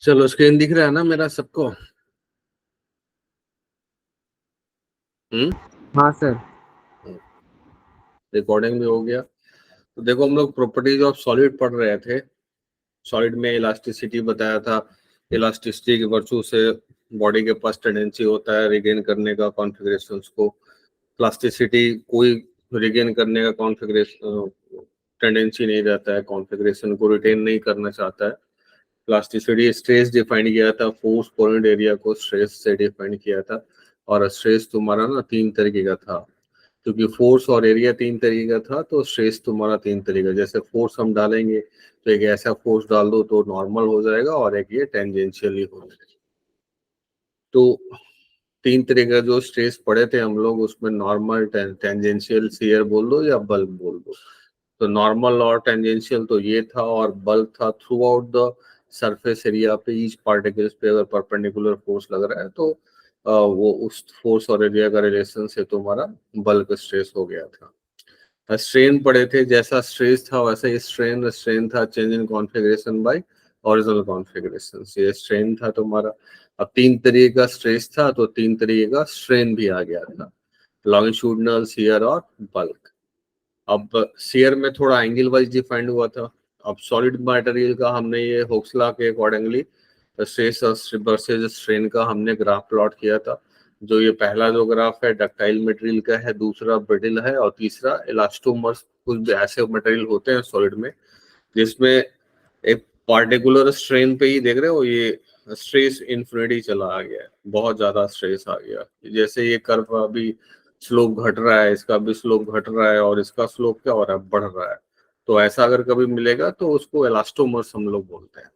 चलो स्क्रीन दिख रहा है ना मेरा सबको? हाँ सर। रिकॉर्डिंग भी हो गया। तो देखो, हम लोग प्रॉपर्टीज ऑफ सॉलिड पढ़ रहे थे। सॉलिड में इलास्टिसिटी बताया था। इलास्टिसिटी के वर्चू से बॉडी के पास टेंडेंसी होता है रिगेन करने का कॉन्फ़िगरेशंस को। प्लास्टिसिटी कोई रिगेन करने का कॉन्फ़िगरेशन टेंडेंसी नहीं रहता है, कॉन्फ़िगरेशन को रिटेन नहीं करना चाहता है। प्लास्टिसिटी स्ट्रेस डिफाइन किया था, फोर्स पॉइंट एरिया को स्ट्रेस से डिफाइन किया था। और स्ट्रेस तुम्हारा ना 3 तरीके का था, क्योंकि फोर्स और एरिया 3 तरीके का था तो स्ट्रेस तुम्हारा 3 तरीके। जैसे फोर्स हम डालेंगे तो एक ऐसा फोर्स डाल दो तो नॉर्मल हो जाएगा, और एक ये टेंजेंशियली हो जाएगा। तो 3 तरीके का जो स्ट्रेस पढ़े थे हम लोग, उसमें नॉर्मल, टेंजेंशियल, शियर बोल दो या बल्क बोल दो। तो नॉर्मल और टेंजेंशियल तो ये था, और बल्क था through out the surface area पे ईच पार्टिकल्स पे अगर परपेंडिकुलर फोर्स लग रहा है तो वो उस फोर्स और एरिया का रिलेशन से तुम्हारा बल्क स्ट्रेस हो गया था। स्ट्रेन पढ़े थे, जैसा स्ट्रेस था वैसा ही स्ट्रेन। स्ट्रेन था change in configuration by original configuration. ये स्ट्रेन था तुम्हारा। अब 3 तरीके का स्ट्रेस था तो 3 तरीके का स्ट्रेन भी आ गया था, लॉन्गिट्यूडनल, शियर और बल्क। अब शियर में थोड़ा एंगल वाइज डिफाइंड हुआ था। अब सॉलिड मटेरियल का हमने ये होक्सला के अकॉर्डिंगली स्ट्रेस वर्सेज स्ट्रेन का हमने ग्राफ प्लॉट किया था। जो ये पहला जो ग्राफ है डक्टाइल मटेरियल का है, दूसरा ब्रिटल है, और तीसरा इलास्टोमर्स। कुछ ऐसे मटेरियल होते हैं सॉलिड में जिसमें एक पार्टिकुलर स्ट्रेन पे ही देख रहे हो ये स्ट्रेस इन्फिनिटी चला आ गया है, बहुत ज्यादा स्ट्रेस आ गया। जैसे ये कर्व अभी स्लोप घट रहा है, इसका भी स्लोप घट रहा है, और इसका स्लोप क्या हो रहा है, बढ़ रहा है। तो ऐसा अगर कभी मिलेगा तो उसको इलास्टोमर्स हम लोग बोलते हैं।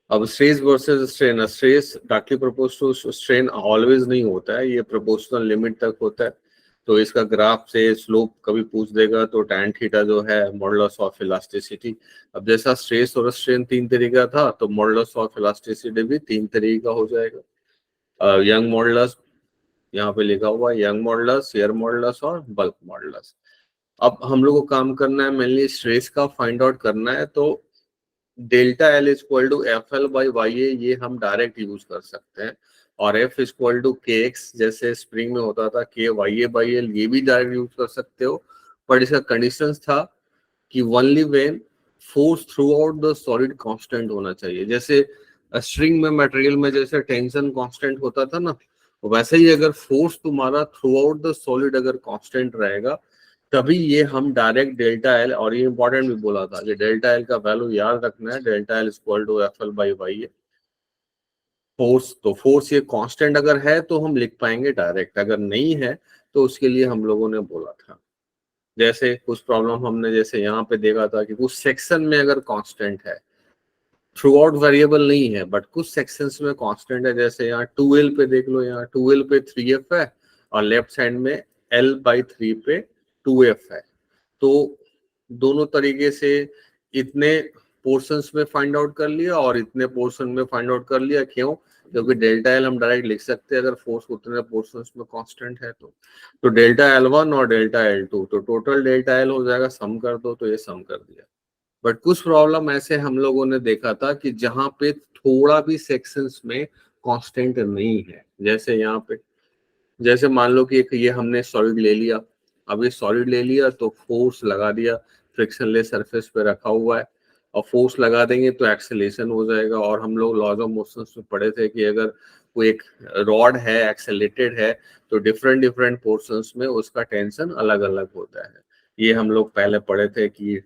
अब stress versus strain, stress directly proportional to strain always नहीं होता है, ये प्रोपोर्शनल लिमिट तक होता है। तो इसका ग्राफ से स्लोप कभी पूछ देगा तो tan थीटा जो है मॉडुलस ऑफ इलास्टिसिटी। अब जैसा स्ट्रेस और स्ट्रेन 3 तरीके का था तो मॉडुलस ऑफ इलास्टिसिटी भी 3 तरीके का हो जाएगा। यंग मॉडुलस, यहाँ पे लिखा हुआ है यंग मॉडुलस, शियर मॉडुलस और बल्क मॉडुलस। अब हम लोग को काम करना है, मेनली स्ट्रेस का फाइंड आउट करना है। तो delta L is equal to F L by Y A, ये हम डायरेक्ट यूज कर सकते हैं। और F is equal to K X, जैसे स्प्रिंग में होता था के वाई ए बाई एल, ये भी डायरेक्ट यूज कर सकते हो। पर इसका कंडीशन था कि only when force through out the solid constant होना चाहिए। जैसे स्ट्रिंग में मटेरियल में जैसे टेंशन कांस्टेंट होता था ना, वैसे ही अगर फोर्स तुम्हारा थ्रू आउट द सॉलिड अगर कांस्टेंट रहेगा तभी ये हम डायरेक्ट डेल्टा एल, और ये इंपॉर्टेंट भी बोला था कि डेल्टा एल का वैल्यू याद रखना है, delta L equal to F L by Y A. Force, तो फोर्स ये कांस्टेंट अगर है तो हम लिख पाएंगे डायरेक्ट, अगर नहीं है तो उसके लिए हम लोगों ने बोला था। जैसे कुछ प्रॉब्लम हमने जैसे यहाँ पे देखा था कि कुछ सेक्शन में अगर कांस्टेंट है, थ्रू आउट वेरिएबल नहीं है बट कुछ सेक्शंस में कांस्टेंट है। जैसे यहाँ 2L पे देख लो, यहाँ 2L पे 3F है और लेफ्ट साइड में L/3 पे 2F है। तो दोनों तरीके से इतने पोर्शंस में फाइंड आउट कर लिया और इतने पोर्शन में फाइंड आउट कर लिया। क्यों? क्योंकि डेल्टा एल हम डायरेक्ट लिख सकते हैं अगर फोर्स उतने पोर्शंस में कांस्टेंट है तो डेल्टा L1 और डेल्टा L2, तो टोटल डेल्टा एल हो जाएगा, सम कर दो, तो ये सम कर दिया। बट कुछ प्रॉब्लम ऐसे हम लोगों ने देखा था कि जहां पे थोड़ा भी सेक्शंस में कांस्टेंट नहीं है। जैसे यहाँ पे, जैसे मान लो कि एक ये हमने सॉलिड ले लिया। अब ये सॉलिड ले लिया तो फोर्स लगा दिया, फ्रिक्शनलेस सरफेस पे रखा हुआ है, और फोर्स लगा देंगे तो एक्सेलेरेशन हो जाएगा। और हम लोग लॉज ऑफ मोशन में पढ़े थे कि अगर कोई एक रॉड है एक्सेलेटेड है तो डिफरेंट डिफरेंट पोर्शंस में उसका टेंशन अलग अलग होता है। ये हम लोग पहले पढ़े थे कि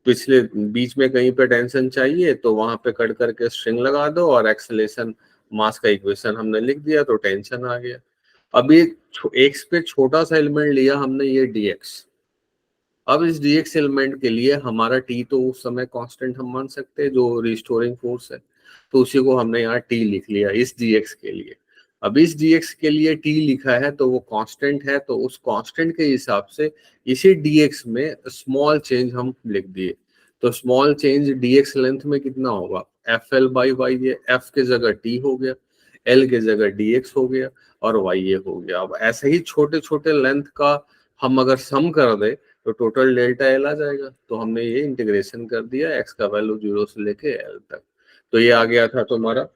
पिछले बीच में कहीं पे टेंशन चाहिए तो वहां पे कट करके स्ट्रिंग लगा दो और एक्सेलेरेशन मास का इक्वेशन हमने लिख दिया तो टेंशन आ गया। अब ये एक्स पे छोटा सा एलिमेंट लिया हमने, ये dx। अब इस dx एलिमेंट के लिए हमारा t तो उस समय कांस्टेंट हम मान सकते हैं जो रिस्टोरिंग फोर्स है, तो उसी को हमने यहाँ t लिख लिया इस dx के लिए। अब इस dx के लिए t लिखा है तो वो कांस्टेंट है, तो उस कांस्टेंट के हिसाब से इसी dx में स्मॉल चेंज हम लिख दिए। तो स्मॉल चेंज dx लेंथ में कितना होगा, F L by Y A, F के जगह t हो गया, एल के जगह dx हो गया और वाई ए हो गया। अब ऐसे ही छोटे छोटे लेंथ का हम अगर सम कर दे तो टोटल डेल्टा एल आ जाएगा। तो हमने ये इंटीग्रेशन कर दिया एक्स का वैल्यू 0 से लेके एल तक। तो ये आ गया था तुम्हारा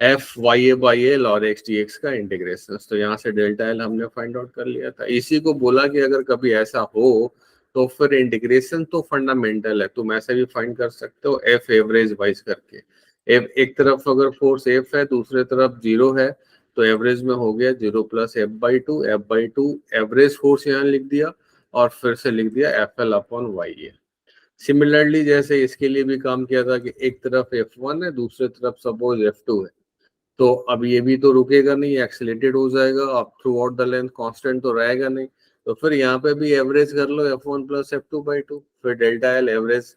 F Y A by L और एक्स डी एक्स का इंटीग्रेशन। तो यहाँ से डेल्टा एल हमने फाइंड आउट कर लिया था। इसी को बोला कि अगर कभी ऐसा हो तो फिर इंटीग्रेशन तो फंडामेंटल है, तुम ऐसे भी फाइंड कर सकते हो एफ एवरेज वाइज करके। एफ एक तरफ अगर फोर्स एफ है दूसरे तरफ 0 है तो एवरेज में हो गया 0 plus F by two average force यहाँ लिख दिया और फिर से लिख दिया एफ एल अपॉन वाई ए। सिमिलरली जैसे इसके लिए भी काम किया था कि एक तरफ F1 है दूसरे तरफ सपोज F2 है, तो अब ये भी तो रुकेगा नहीं, एक्सीलरेटेड हो जाएगा, अब through out the length constant तो रहेगा नहीं। तो फिर यहाँ पे भी एवरेज कर लो F1 plus F2 by two, फिर डेल्टा एल एवरेज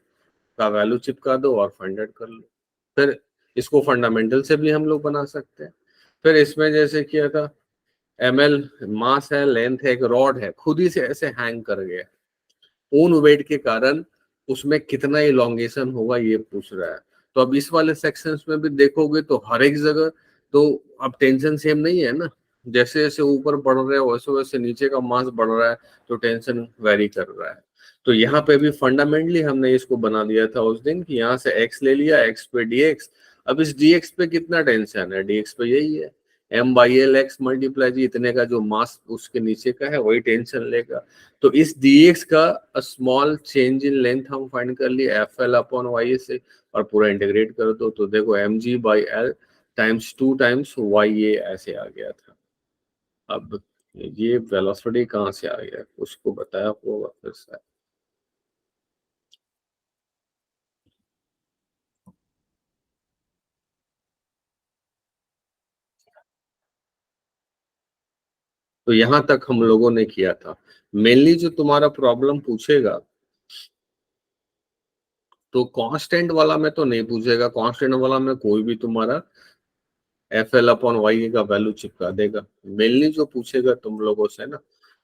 का वैल्यू चिपका दो और फाइंड आउट कर लो। फिर इसको फंडामेंटल से भी हम लोग बना सकते हैं। फिर इसमें जैसे किया था ml मास है, लेंथ है, एक रॉड है, खुद ही से ऐसे हैंग कर गया, ओन वेट के कारण उसमें कितना इलोंगेशन होगा ये पूछ रहा है। तो अब इस वाले सेक्शंस में भी देखोगे तो हर एक जगह तो अब टेंशन सेम नहीं है ना, जैसे जैसे ऊपर बढ़ रहा है वैसे वैसे नीचे का मास बढ़ रहा है तो टेंशन वेरी कर रहा है। तो यहाँ पे भी फंडामेंटली हमने इसको बना दिया था उस दिन कि यहाँ से x ले लिया, x पे dx। अब इस dx पे कितना टेंशन है, dx पे यही है m by L X multiply G, इतने का जो मास उसके नीचे का है वही टेंशन लेगा। तो इस dx का स्मॉल चेंज इन लेंथ हम फाइंड कर लिए एफ एल अपॉन वाई से और पूरा इंटीग्रेट कर दो तो देखो M G by L times 2 times Y A ऐसे आ गया था। अब ये वेलोसिटी कहाँ से आ गया उसको बताया होगा फिर से। तो यहाँ तक हम लोगों ने किया था। मेनली जो तुम्हारा प्रॉब्लम पूछेगा तो कांस्टेंट वाला में तो नहीं पूछेगा, कांस्टेंट वाला में कोई भी तुम्हारा एफ एल अपॉन वाई का वैल्यू चिपका देगा। मेनली जो पूछेगा तुम लोगों से ना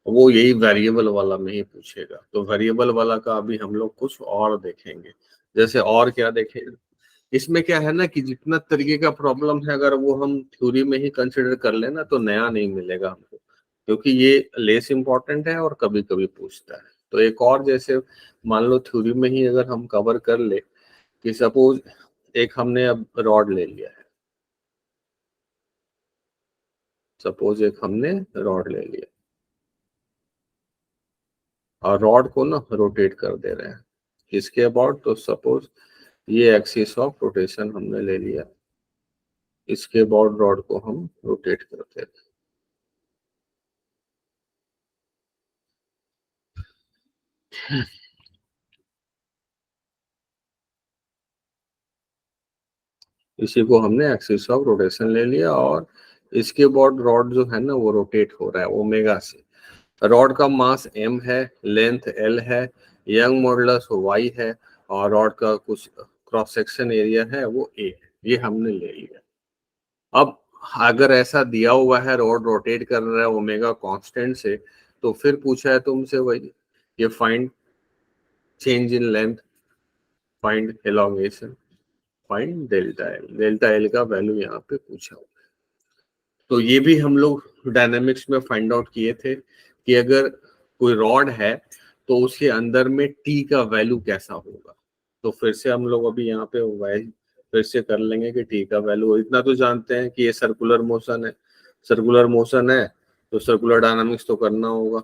वो यही वेरिएबल वाला में ही पूछेगा। तो वेरिएबल वाला का अभी हम लोग कुछ और देखेंगे। जैसे और क्या देखेंगे, इसमें क्या है ना कि जितना तरीके का प्रॉब्लम है अगर वो हम थ्योरी में ही कंसिडर कर लेना तो नया नहीं मिलेगा हमको, क्योंकि ये लेस इंपॉर्टेंट है और कभी कभी पूछता है। तो एक और जैसे मान लो थ्योरी में ही अगर हम कवर कर ले कि सपोज एक हमने अब रॉड ले लिया है, सपोज एक हमने रॉड ले लिया और रॉड को ना रोटेट कर दे रहे हैं किसके अबाउट, तो सपोज ये एक्सिस ऑफ रोटेशन हमने ले लिया, इसके अबाउट रॉड को हम रोटेट करते हैं। इसी को हमने एक्सिस ऑफ रोटेशन ले लिया और इसके अबाउट रॉड जो है ना वो रोटेट हो रहा है ओमेगा से। रॉड का मास m है, लेंथ l है, यंग मॉडुलस y है और रॉड का कुछ क्रॉस सेक्शन एरिया है वो a है। ये हमने ले लिया। अब अगर ऐसा दिया हुआ है रॉड रोटेट कर रहा है ओमेगा कांस्टेंट से, तो फिर पूछा है तुमसे वही ये find change in length, find elongation, find delta L. Delta L का वैल्यू यहाँ पे पूछा हुआ। तो ये भी हम लोग डायनेमिक्स में फाइंड आउट किए थे कि अगर कोई रॉड है तो उसके अंदर में टी का वैल्यू कैसा होगा। तो फिर से हम लोग अभी यहाँ पे फिर से कर लेंगे कि टी का वैल्यू, इतना तो जानते हैं कि ये सर्कुलर मोशन है, सर्कुलर मोशन है तो सर्कुलर डायनामिक्स तो करना होगा।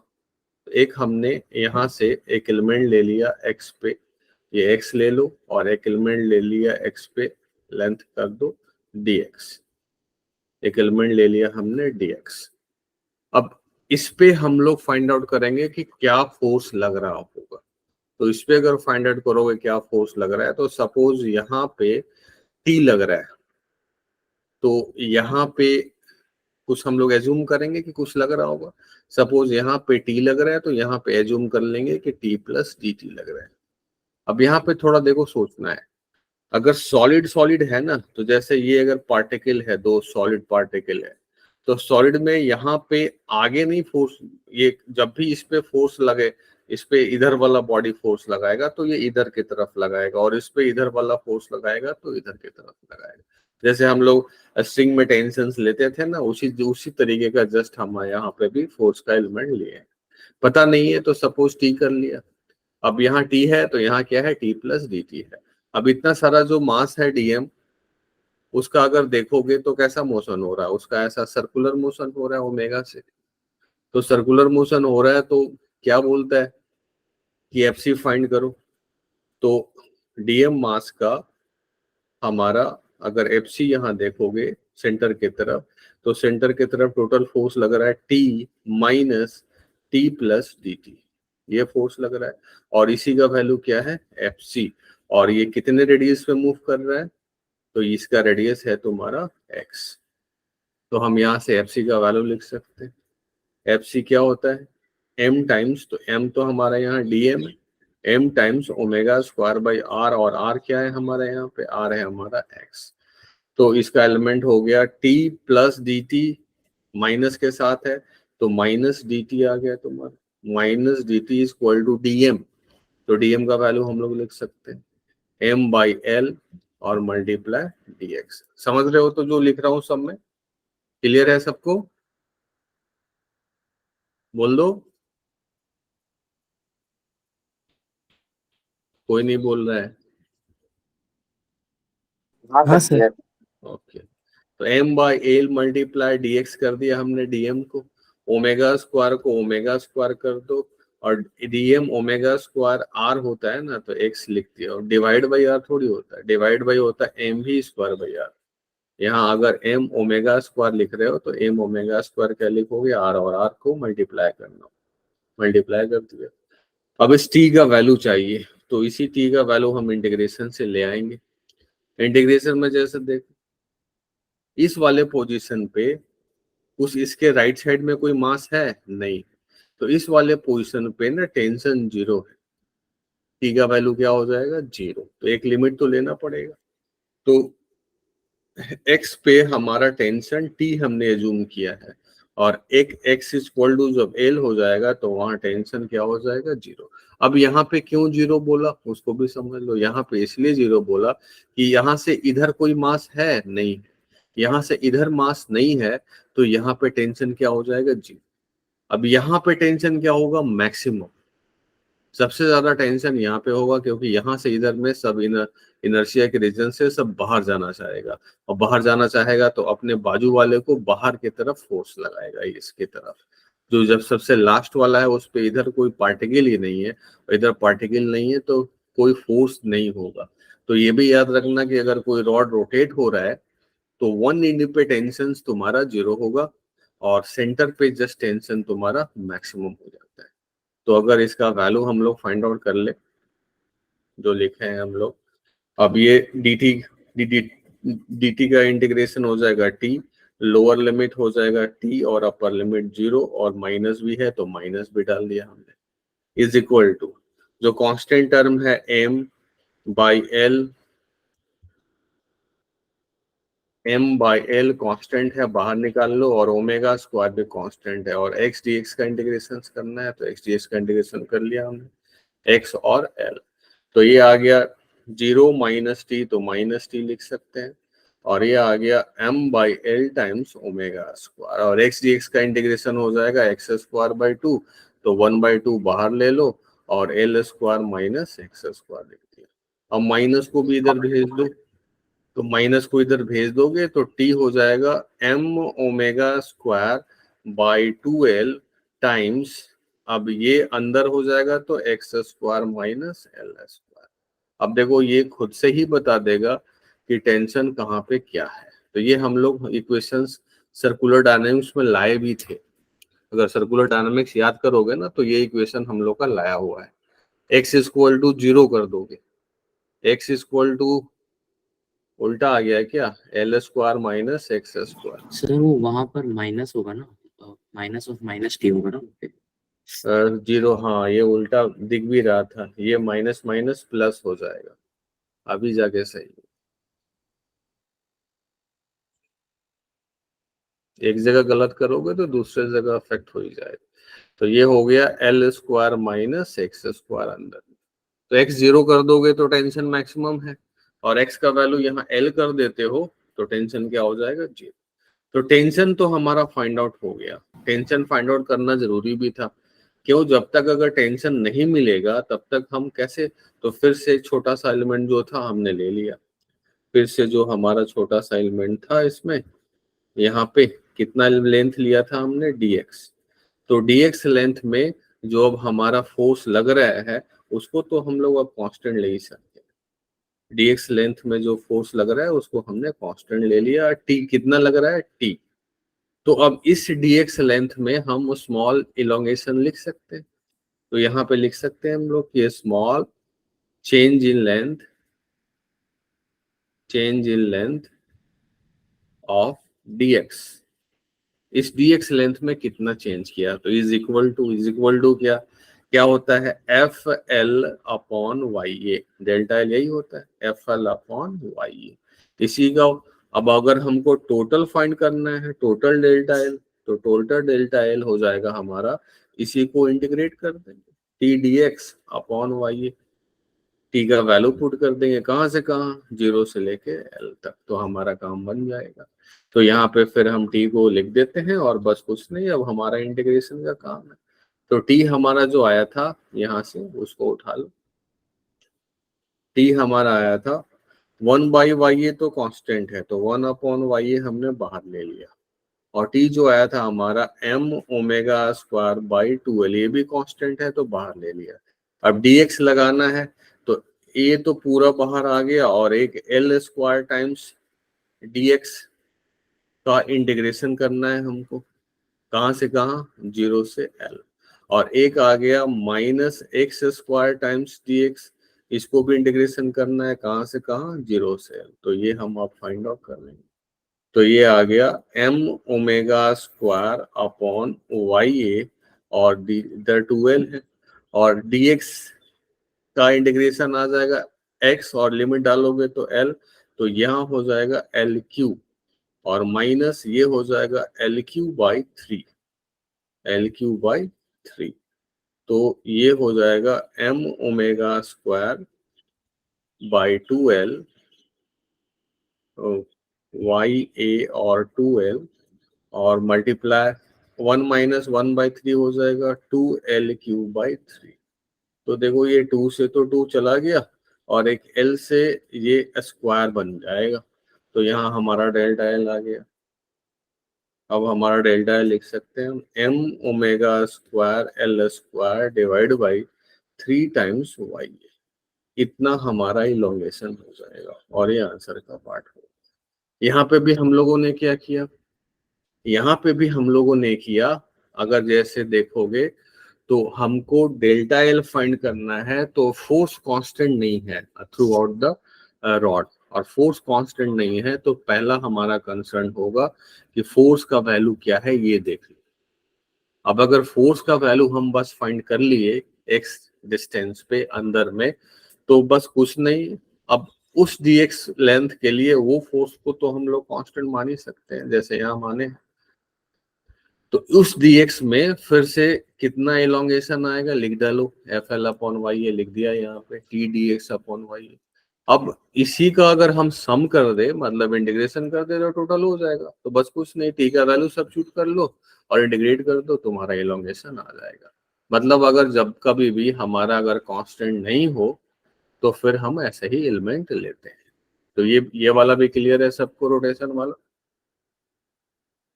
एक हमने यहाँ से एक एलिमेंट ले लिया एक्स पे, ये एक्स ले लो और एक एलिमेंट ले लिया एक्स पे, लेंथ कर दो dx, एक एलिमेंट ले लिया हमने dx। अब इस पे हम लोग फाइंड आउट करेंगे कि क्या फोर्स लग रहा होगा। तो इस पे अगर फाइंड आउट करोगे क्या फोर्स लग रहा है, तो सपोज यहाँ पे टी लग रहा है तो यहाँ पे कुछ हम लोग एज्यूम करेंगे कि कुछ लग रहा होगा। सपोज यहाँ पे टी लग रहा है तो यहाँ पे एज्यूम कर लेंगे कि टी प्लस डी टी लग रहा है। अब यहाँ पे थोड़ा देखो सोचना है, अगर सॉलिड सॉलिड है ना, तो जैसे ये अगर पार्टिकल है, दो सॉलिड पार्टिकल है, तो सॉलिड में यहाँ पे आगे नहीं फोर्स, ये जब भी इस पे फोर्स लगे, इस पे इधर वाला बॉडी फोर्स लगाएगा तो ये इधर की तरफ लगाएगा और इस पे इधर वाला फोर्स लगाएगा तो इधर की तरफ लगाएगा। जैसे हम लोग स्ट्रिंग में टेंशन लेते थे ना, उसी उसी तरीके का जस्ट हम यहाँ पे भी फोर्स का एलिमेंट लिए हैं। पता नहीं है तो सपोज टी कर लिया। अब यहाँ टी है तो यहाँ क्या है, टी प्लस डी टी है। अब इतना सारा जो मास है डीएम, उसका अगर देखोगे तो कैसा मोशन हो रहा है, उसका ऐसा सर्कुलर मोशन हो रहा है ओमेगा से। तो सर्कुलर मोशन हो रहा है तो क्या बोलता है कि एफसी फाइंड करो। तो डीएम मास का हमारा अगर एफसी यहाँ देखोगे सेंटर की तरफ, तो सेंटर की तरफ टोटल फोर्स लग रहा है T minus T plus D T, ये फोर्स लग रहा है। और इसी का वैल्यू क्या है, एफसी। और ये कितने रेडियस पे मूव कर रहा है, तो इसका रेडियस है तुम्हारा एक्स। तो हम यहाँ से एफसी का वैल्यू लिख सकते हैं। एफसी क्या होता है, एम टाइम्स, तो एम तो हमारा यहाँ डीएम है, M times omega square by R. और आर क्या है हमारा यहाँ पे, आर है हमारा एक्स। तो इसका एलिमेंट हो गया T plus D T, minus के साथ है तो माइनस डी टी आ गया तुम्हारा, minus D T is equal to DM. तो डीएम का वैल्यू हम लोग लिख सकते हैं एम बाई एल और मल्टीप्लाई डी एक्स। समझ रहे हो तो जो लिख रहा हूं सब में, क्लियर है सबको, बोल दो। कोई नहीं बोल रहा है। हाँ सर। ओके, तो M by L multiply D X कर दिया हमने डीएम को, ओमेगा स्क्वायर को ओमेगा स्क्वायर कर दो, और डीएम ओमेगा स्क्वायर आर होता है ना, तो एक्स लिख दिया। और डिवाइड बाई आर थोड़ी होता है, डिवाइड बाई होता है एम भी स्क्वायर बाई आर। यहाँ अगर एम ओमेगा स्क्वायर लिख रहे हो तो एम ओमेगा स्क्वायर क्या लिखोगे, आर और आर को मल्टीप्लाई करना, मल्टीप्लाई कर दिया। अब इस टी का वैल्यू चाहिए, तो इसी टी का वैल्यू हम इंटीग्रेशन से ले आएंगे। इंटीग्रेशन में जैसे देखो, इस वाले पोजीशन पे उस इसके राइट साइड में कोई मास है नहीं, तो इस वाले पोजीशन पे ना टेंशन जीरो है, टी का वैल्यू क्या हो जाएगा, जीरो। तो एक लिमिट तो लेना पड़ेगा। तो एक्स पे हमारा टेंशन टी हमने एज्यूम किया है, और एक एक्स इक्वल टू जब एल हो जाएगा तो वहां टेंशन क्या हो जाएगा, जीरो। अब यहाँ पे क्यों जीरो बोला उसको भी समझ लो। यहाँ पे इसलिए जीरो बोला कि यहाँ से इधर कोई मास है नहीं, यहाँ से इधर मास नहीं है, तो यहाँ पे टेंशन क्या हो जाएगा, जीरो। अब यहाँ पे टेंशन क्या होगा, मैक्सिमम, सबसे ज्यादा टेंशन यहाँ पे होगा, क्योंकि यहाँ से इधर में सब इनर्शिया के रीजन से सब बाहर जाना चाहेगा, और बाहर जाना चाहेगा तो अपने बाजू वाले को बाहर की तरफ फोर्स लगाएगा, इसके तरफ। जो जब सबसे लास्ट वाला है उस पे इधर कोई पार्टिकल ही नहीं है, और इधर पार्टिकल नहीं है तो कोई फोर्स नहीं होगा। तो ये भी याद रखना कि अगर कोई रॉड रोटेट हो रहा है तो वन एंड पे टेंशन तुम्हारा जीरो होगा, और सेंटर पे जस्ट टेंशन तुम्हारा मैक्सिमम हो जाता है। तो अगर इसका वैल्यू हम लोग फाइंड आउट कर ले, जो लिखे हैं हम लोग, अब ये dt का इंटीग्रेशन हो जाएगा t, लोअर लिमिट हो जाएगा t, और अपर लिमिट जीरो, और माइनस भी है तो माइनस भी डाल दिया हमने, इज इक्वल टू जो कांस्टेंट टर्म है m by L, m by L constant है, बाहर निकाल लो, और ओमेगा स्क्वायर भी कांस्टेंट है, और x dx का इंटीग्रेशन करना है तो x dx का इंटीग्रेशन कर लिया हमने, x और l। तो ये आ गया जीरो माइनस टी, तो माइनस टी लिख सकते हैं, और ये आ गया m by L times omega square, और x dx का इंटीग्रेशन हो जाएगा एक्स स्क्वायर बाई टू, तो 1/2 बाहर ले लो, और L square minus x square लिख दिया। अब माइनस को भी इधर भेज दो, तो माइनस को इधर भेज दोगे तो t हो जाएगा m omega square by 2l times, अब ये अंदर हो जाएगा तो x square minus L square. अब देखो ये खुद से ही बता देगा कि टेंशन कहाँ पे क्या है। तो ये हम लोग इक्वेशंस सर्कुलर डायनामिक्स में लाए भी थे, अगर सर्कुलर डायनामिक्स याद करोगे ना तो ये इक्वेशन हम लोग का लाया हुआ है। एक्स इक्वल टू जीरो कर दोगे, एक्स इक्वल टू उल्टा आ गया है क्या, L square minus x square. Sir वो वहां पर माइनस होगा ना, माइनस ऑफ माइनस टी होगा ना। जीरो, हाँ ये उल्टा दिख भी रहा था, ये माइनस माइनस प्लस हो जाएगा, अभी जाके सही। एक जगह गलत करोगे तो दूसरे जगह अफेक्ट हो ही जाएगा। तो ये हो गया L square minus x square अंदर, तो एक्स जीरो कर दोगे तो टेंशन मैक्सिमम है, और एक्स का वैल्यू यहाँ एल कर देते हो तो टेंशन क्या हो जाएगा, जीरो। तो टेंशन तो हमारा फाइंड आउट हो गया। टेंशन फाइंड आउट करना जरूरी भी था, क्यों, जब तक अगर टेंशन नहीं मिलेगा तब तक हम कैसे, तो फिर से छोटा सा एलिमेंट जो था हमने ले लिया, फिर से जो हमारा छोटा सा एलिमेंट था इसमें, यहाँ पे कितना लेंथ लिया था हमने, dx। तो dx लेंथ में जो अब हमारा फोर्स लग रहा है उसको तो हम लोग अब कांस्टेंट ले ही सकते हैं। dx लेंथ में जो फोर्स लग रहा है उसको हमने कांस्टेंट ले लिया, t कितना लग रहा है, t। तो अब इस dx लेंथ में हम स्मॉल इलोंगेशन लिख सकते हैं, तो यहाँ पे लिख सकते हैं हम लोग कि small change in length, change in length of dx। इस dx लेंथ में कितना चेंज किया, तो इज इक्वल टू क्या क्या होता है, F L upon Y A, delta L यही होता है, F L upon Y A इसी का। अब अगर हमको टोटल फाइंड करना है, टोटल डेल्टा एल, तो टोटल डेल्टा एल हो जाएगा हमारा, इसी को इंटीग्रेट कर देंगे, T D X upon Y A. T का वैल्यू पुट कर देंगे कहाँ से कहाँ, 0 से लेके एल तक, तो हमारा काम बन जाएगा। तो यहाँ पे फिर हम टी को लिख देते हैं और बस कुछ नहीं, अब हमारा इंटीग्रेशन का काम है। तो टी हमारा जो आया था यहाँ से उसको उठा लो, टी हमारा आया था 1/y ए, तो कांस्टेंट है तो 1/y ए हमने बाहर ले लिया, और टी जो आया था हमारा m omega square by 2l, ये भी कांस्टेंट है तो बाहर ले लिया। अब dx लगाना है तो ए तो पूरा बाहर आ गया, और एक l स्क्वायर टाइम्स dx का इंटीग्रेशन करना है हमको, कहाँ से कहाँ, 0 से l, और एक आ गया minus x square times dx, इसको भी इंटीग्रेशन करना है कहाँ से कहाँ, 0 से l। तो ये हम अब फाइंड आउट कर लेंगे, तो ये आ गया m omega square upon Y A, और इधर 2l है, और dx का इंटीग्रेशन आ जाएगा x, और लिमिट डालोगे तो l, तो यहाँ हो जाएगा एल क्यू, और माइनस ये हो जाएगा L Q by 3, L Q by 3। तो ये हो जाएगा m omega square by 2l Y A और 2l, और मल्टीप्लाई 1 माइनस 1/3 हो जाएगा 2l³/3। तो देखो ये 2 से तो 2 चला गया, और एक l से ये स्क्वायर बन जाएगा, तो यहाँ हमारा डेल्टा एल आ गया। अब हमारा डेल्टा एल लिख सकते हैं हम, m omega square L square divide by 3 times Y, इतना हमारा इलोंगेशन हो जाएगा, और ये आंसर का पार्ट होगा। यहाँ पे भी हम लोगों ने क्या किया, यहाँ पे भी हम लोगों ने किया, अगर जैसे देखोगे तो हमको डेल्टा एल फाइंड करना है, तो फोर्स कांस्टेंट नहीं है थ्रू आउट द रॉड, और फोर्स कांस्टेंट नहीं है, तो पहला हमारा कंसर्न होगा कि फोर्स का वैल्यू क्या है ये देख लो। अब अगर फोर्स का वैल्यू हम बस फाइंड कर लिए एक्स डिस्टेंस पे अंदर में, तो बस कुछ नहीं, अब उस dx लेंथ के लिए वो फोर्स को तो हम लोग कांस्टेंट मान ही सकते हैं, जैसे यहाँ माने, तो उस dx में फिर से कितना इलोंगेशन आएगा, लिख डालो, F L upon Y A लिख दिया यहाँ पे, T D X upon Y A. अब इसी का अगर हम सम कर दे, मतलब इंटीग्रेशन कर दे, तो टोटल हो जाएगा, तो बस कुछ नहीं, टी का वैल्यू सब्स्टिट्यूट कर लो और इंटीग्रेट कर दो, तुम्हारा इलोंगेशन आ जाएगा। मतलब अगर जब कभी भी हमारा अगर कांस्टेंट नहीं हो तो फिर हम ऐसे ही एलिमेंट लेते हैं। तो ये वाला भी क्लियर है सबको, रोटेशन वाला,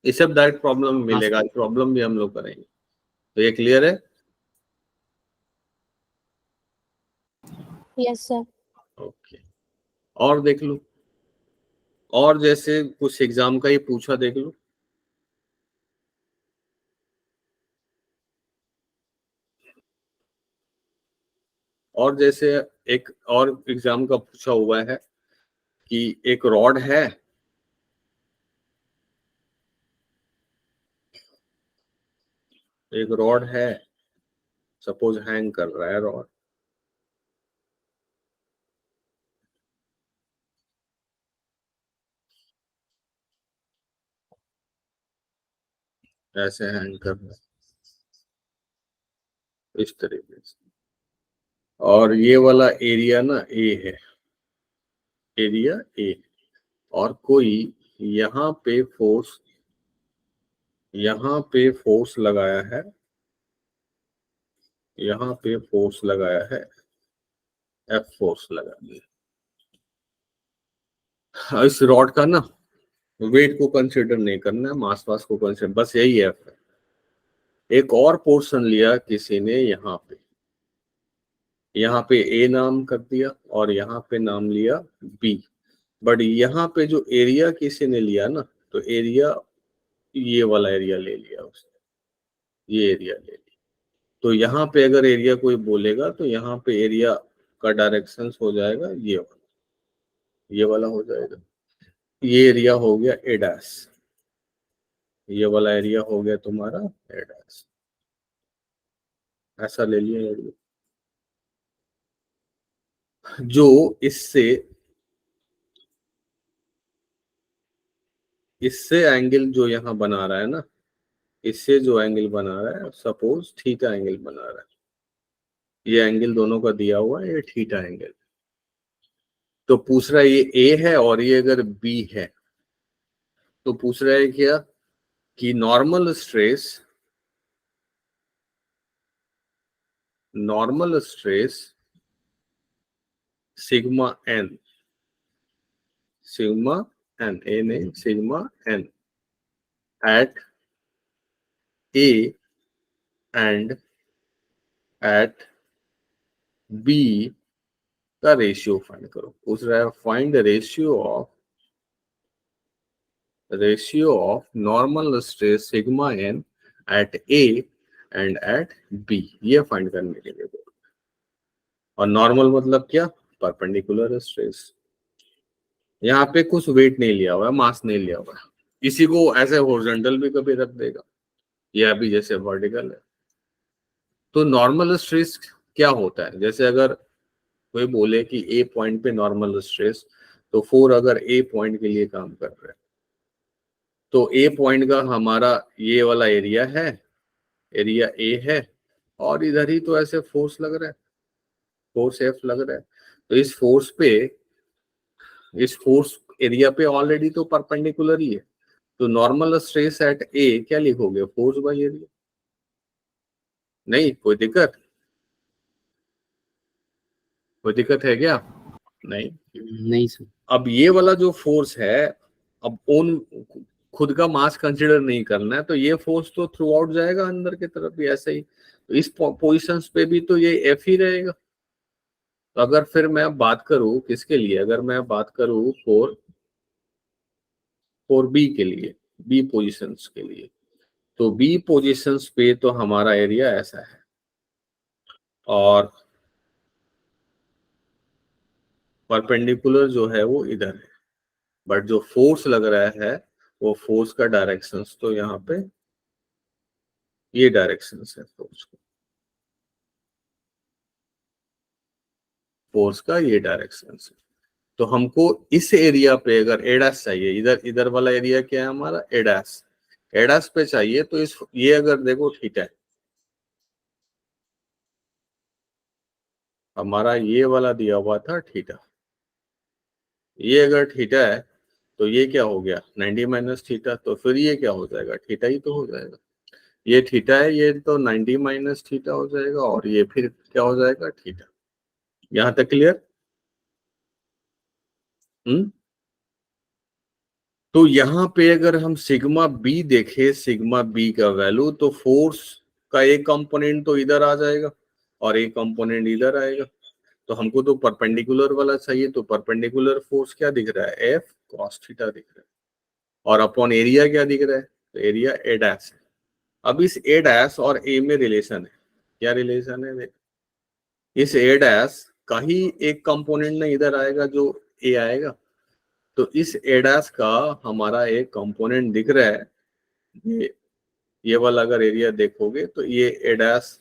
ये सब डायरेक्ट प्रॉब्लम हाँ मिलेगा, प्रॉब्लम भी हम लोग करेंगे, तो ये क्लियर है। Yes sir. ओके, और देख लो, और जैसे कुछ एग्जाम का ही पूछा देख लो, और जैसे एक और एग्जाम का पूछा हुआ है कि एक रॉड है, एक रॉड है, सपोज हैंग कर रहा है रॉड, ऐसे हैंग कर रहा है इस तरीके से, और ये वाला एरिया ना ए है, एरिया ए, और कोई यहाँ पे फोर्स लगाया है यहाँ पे फोर्स लगाया है, एफ फोर्स लगा दिया। इस रॉड का ना वेट को कंसिडर नहीं करना है, मास वास को कंसिडर, बस यही एफ है। एक और पोर्शन लिया किसी ने यहाँ पे ए नाम कर दिया और यहाँ पे नाम लिया बी। बट यहाँ पे जो एरिया किसी ने लिया ना, तो एरिया ये वाला एरिया ले लिया उसने, ये एरिया ले लिया। तो यहाँ पे अगर एरिया कोई बोलेगा तो यहाँ पे एरिया का डायरेक्शन हो जाएगा ये वाला हो जाएगा। ये एरिया हो गया ए डैश, ये वाला एरिया हो गया तुम्हारा ए डैश, ऐसा ले लिया एरिया। जो इससे इससे एंगल जो यहाँ बना रहा है ना, इससे जो एंगल बना रहा है, सपोज थीटा एंगल बना रहा है, ये एंगल दोनों का दिया हुआ है, ये थीटा एंगल। तो पूछ रहा है ये ए है और ये अगर बी है, तो पूछ रहा है क्या कि normal stress sigma N A नहीं sigma N at A and at B का रेशियो फाइंड करो। पूछ रहा है find the ratio of normal stress sigma N at A and at B, ये फाइंड करने के लिए। और नॉर्मल मतलब क्या, परपेंडिकुलर स्ट्रेस। यहाँ पे कुछ वेट नहीं लिया हुआ है, मास नहीं लिया हुआ है, इसी को ऐसे हॉरिजॉन्टल भी कभी रख देगा, ये अभी जैसे वर्टिकल है। तो नॉर्मल स्ट्रेस क्या होता है, जैसे अगर कोई बोले कि ए पॉइंट पे नॉर्मल स्ट्रेस, तो 4 अगर ए पॉइंट के लिए काम कर रहे हैं, तो ए पॉइंट का हमारा ये वाला एरिया है, एरिया ए है, और इधर ही तो ऐसे फोर्स लग रहा है, फोर्स एफ लग रहा है। तो इस फोर्स एरिया पे ऑलरेडी तो परपेंडिकुलर ही है, तो नॉर्मल स्ट्रेस एट ए क्या लिखोगे, फोर्स बाय एरिया। नहीं कोई दिक्कत है क्या, नहीं। नहीं सर। अब ये वाला जो फोर्स है, अब ओन खुद का मास कंसिडर नहीं करना है, तो ये फोर्स तो थ्रू आउट जाएगा अंदर की तरफ भी ऐसे ही, तो इस पोजिशंस पे भी तो ये एफ ही रहेगा। तो अगर फिर मैं बात करूं किसके लिए, अगर मैं बात करूं फोर बी के लिए, बी पोजिशंस के लिए, तो बी पोजिशंस पे तो हमारा एरिया ऐसा है और परपेंडिकुलर जो है वो इधर है, बट जो फोर्स लग रहा है वो फोर्स का डायरेक्शंस तो यहाँ पे ये डायरेक्शंस है, फोर्स का ये डायरेक्शंस है। तो हमको इस एरिया पे अगर एडास चाहिए, इधर इधर वाला एरिया क्या है हमारा, एडास पे चाहिए, तो इस ये अगर देखो थीटा है, हमारा ये वाला दिया हुआ था थीटा, ये अगर थीटा है तो ये क्या हो गया 90 माइनस थीटा, तो फिर ये क्या हो जाएगा, थीटा ही तो हो जाएगा। ये थीटा है, ये तो 90 माइनस थीटा हो जाएगा, और ये फिर क्या हो जाएगा, थीटा। यहां तक क्लियर। तो यहाँ पे अगर हम सिग्मा बी देखें, सिग्मा बी का वैल्यू, तो फोर्स का एक कंपोनेंट तो इधर आ जाएगा और एक कंपोनेंट इधर आएगा। तो हमको तो परपेंडिकुलर वाला चाहिए, तो परपेंडिकुलर फोर्स क्या दिख रहा है, एफ कॉस थीटा दिख रहा है, और अपॉन एरिया क्या दिख रहा है, तो एरिया ए डैश है। अब इस ए डैश और ए में रिलेशन है, क्या रिलेशन है, इस ए डैश का ही एक कंपोनेंट ना इधर आएगा जो ए आएगा, तो इस एडास का हमारा एक कंपोनेंट दिख रहा है, ये वाला अगर एरिया देखोगे तो ये एडास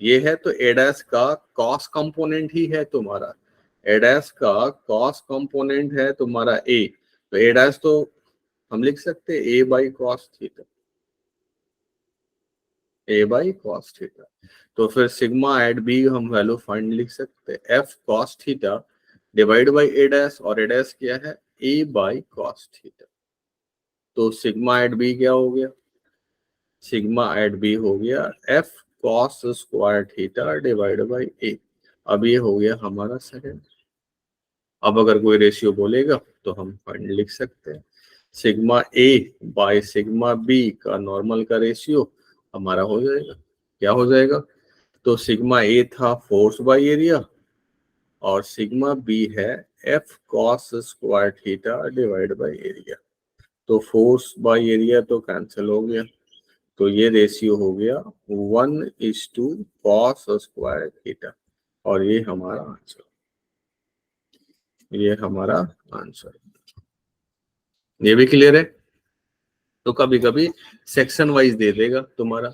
ये है, तो एडास का कॉस कंपोनेंट ही है तुम्हारा, एडास का कॉस कंपोनेंट है तुम्हारा ए, तो एडास तो हम लिख सकते हैं A by cos theta, A by cos theta. तो फिर सिग्मा एट बी हम वैल्यू फाइंड लिख सकते हैं, F cos theta divide by A dash, और ए डैश क्या है, ए बाई कॉस थीटा। तो सिग्मा एट बी क्या हो गया, सिग्मा एट बी हो गया F cos square theta divide by A. अब ये हो गया हमारा सेकंड। अब अगर कोई रेशियो बोलेगा तो हम पॉइंट लिख सकते हैं, sigma A by sigma B का नॉर्मल का रेशियो हमारा हो जाएगा। क्या हो जाएगा? तो सिग्मा ए था फोर्स बाय एरिया और सिग्मा बी है F cos square theta divide by area. तो फोर्स बाय एरिया तो कैंसिल हो गया, तो ये रेशियो हो गया 1:2 कॉस स्क्वायर थीटा और ये हमारा आंसर, ये हमारा आंसर। ये भी क्लियर है? तो कभी कभी सेक्शन वाइज दे देगा तुम्हारा,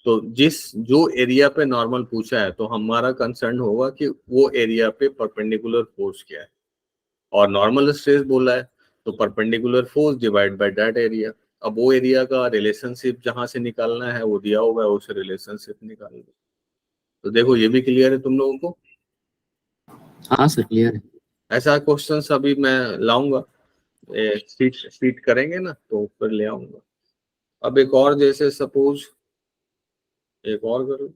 तो जो एरिया पे नॉर्मल पूछा है तो हमारा कंसर्न होगा कि वो एरिया पे परपेंडिकुलर फोर्स क्या है, और नॉर्मल स्ट्रेस बोला है तो perpendicular force divide by that area. अब वो एरिया का रिलेशनशिप जहां से निकालना है वो दिया हुआ है, उस रिलेशनशिप निकाल दो। तो देखो ये भी क्लियर है तुम लोगों को? हाँ सर क्लियर है। ऐसा क्वेश्चन अभी मैं लाऊंगा, सीट करेंगे ना तो फिर ले आऊंगा। अब एक और, जैसे सपोज एक और करो,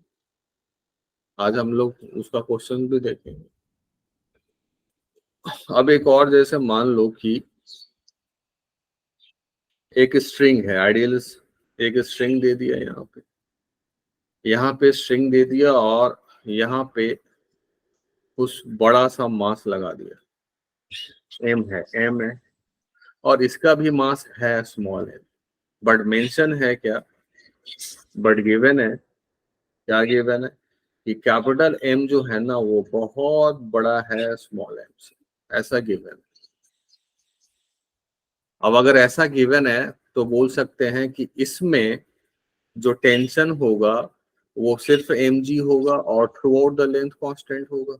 आज हम लोग उसका क्वेश्चन भी देखेंगे। अब एक और, जैसे मान लो कि एक स्ट्रिंग है, आइडियल एक स्ट्रिंग दे दिया, यहाँ पे स्ट्रिंग दे दिया और यहाँ पे कुछ बड़ा सा मास लगा दिया, एम है और इसका भी मास है स्मॉल है, बट मेंशन है क्या, बट गिवन है क्या, गिवन है कि कैपिटल एम जो है ना वो बहुत बड़ा है स्मॉल एम से, ऐसा गिवन है। अब अगर ऐसा गिवन है तो बोल सकते हैं कि इसमें जो टेंशन होगा वो सिर्फ mg होगा और through out the length constant होगा,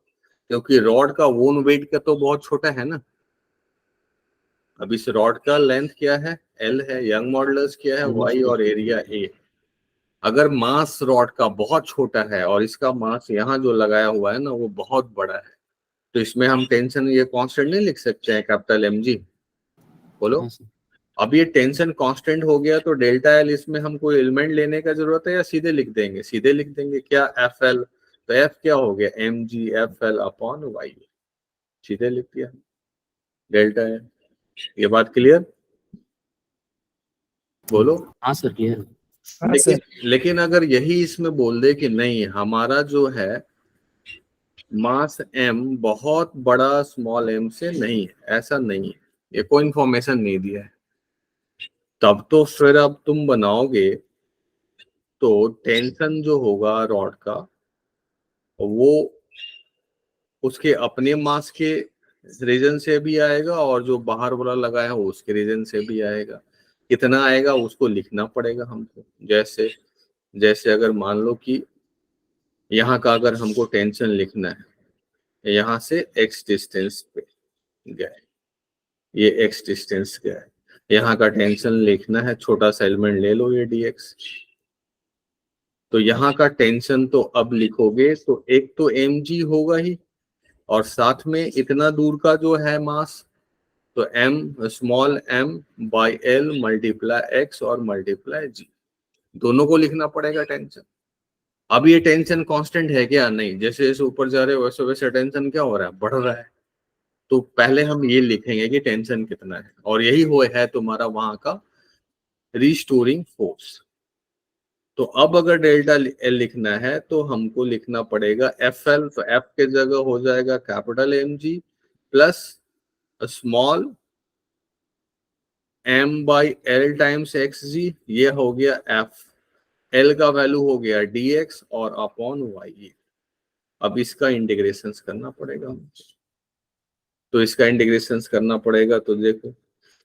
क्योंकि रॉड का वोन वेट का तो बहुत छोटा है ना। अब इस रॉड का लेंथ क्या है, l है, यंग मॉडुलस क्या है, y, और एरिया a। अगर मास रॉड का बहुत छोटा है और इसका मास यहाँ जो लगाया हुआ है ना वो बहुत बड़ा है, तो इसमें हम टेंशन ये कांस्टेंट नहीं लिख सकते हैं कैपिटल mg? बोलो। हाँ सर। अब ये टेंशन कांस्टेंट हो गया तो डेल्टा एल, इसमें हम कोई एलिमेंट लेने का जरूरत है या सीधे लिख देंगे? सीधे लिख देंगे। क्या, एफ एल, तो एफ क्या हो गया, M G F L upon Y, सीधे लिख दिया डेल्टा एल। ये बात क्लियर? बोलो। हाँ सर क्लियर है। लेकिन अगर यही इसमें बोल दे कि नहीं, हमारा जो है मास m बहुत बड़ा स्मॉल m से नहीं है, ऐसा नहीं है, ये कोई इंफॉर्मेशन नहीं दिया है, तब तो फिर अब तुम बनाओगे तो टेंशन जो होगा रॉड का वो उसके अपने मास के रीजन से भी आएगा और जो बाहर वाला लगा है वो उसके रीजन से भी आएगा। कितना आएगा उसको लिखना पड़ेगा हमको। जैसे जैसे अगर मान लो कि यहाँ का अगर हमको टेंशन लिखना है, यहाँ से x डिस्टेंस पे गया है, ये x डिस्टेंस गया है, यहाँ का टेंशन लिखना है, छोटा सा एलिमेंट ले लो ये dx। तो यहाँ का टेंशन तो अब लिखोगे तो एक तो mg होगा ही, और साथ में इतना दूर का जो है मास, तो m small m by l multiply x और मल्टीप्लाई g, दोनों को लिखना पड़ेगा टेंशन। अब ये टेंशन कांस्टेंट है क्या? नहीं, जैसे जैसे ऊपर जा रहे हो वैसे वैसे टेंशन क्या हो रहा है, बढ़ रहा है। तो पहले हम ये लिखेंगे कि टेंशन कितना है, और यही हो है तुम्हारा वहां का रिस्टोरिंग फोर्स। तो अब अगर डेल्टा एल लिखना है तो हमको लिखना पड़ेगा एफ एल, तो एफ के जगह हो जाएगा capital M G plus small m by L times X G, ये हो गया f, l का वैल्यू हो गया dx और अपॉन y। अब इसका इंटीग्रेशन करना पड़ेगा, तो इसका इंटीग्रेशन करना पड़ेगा। तो देखो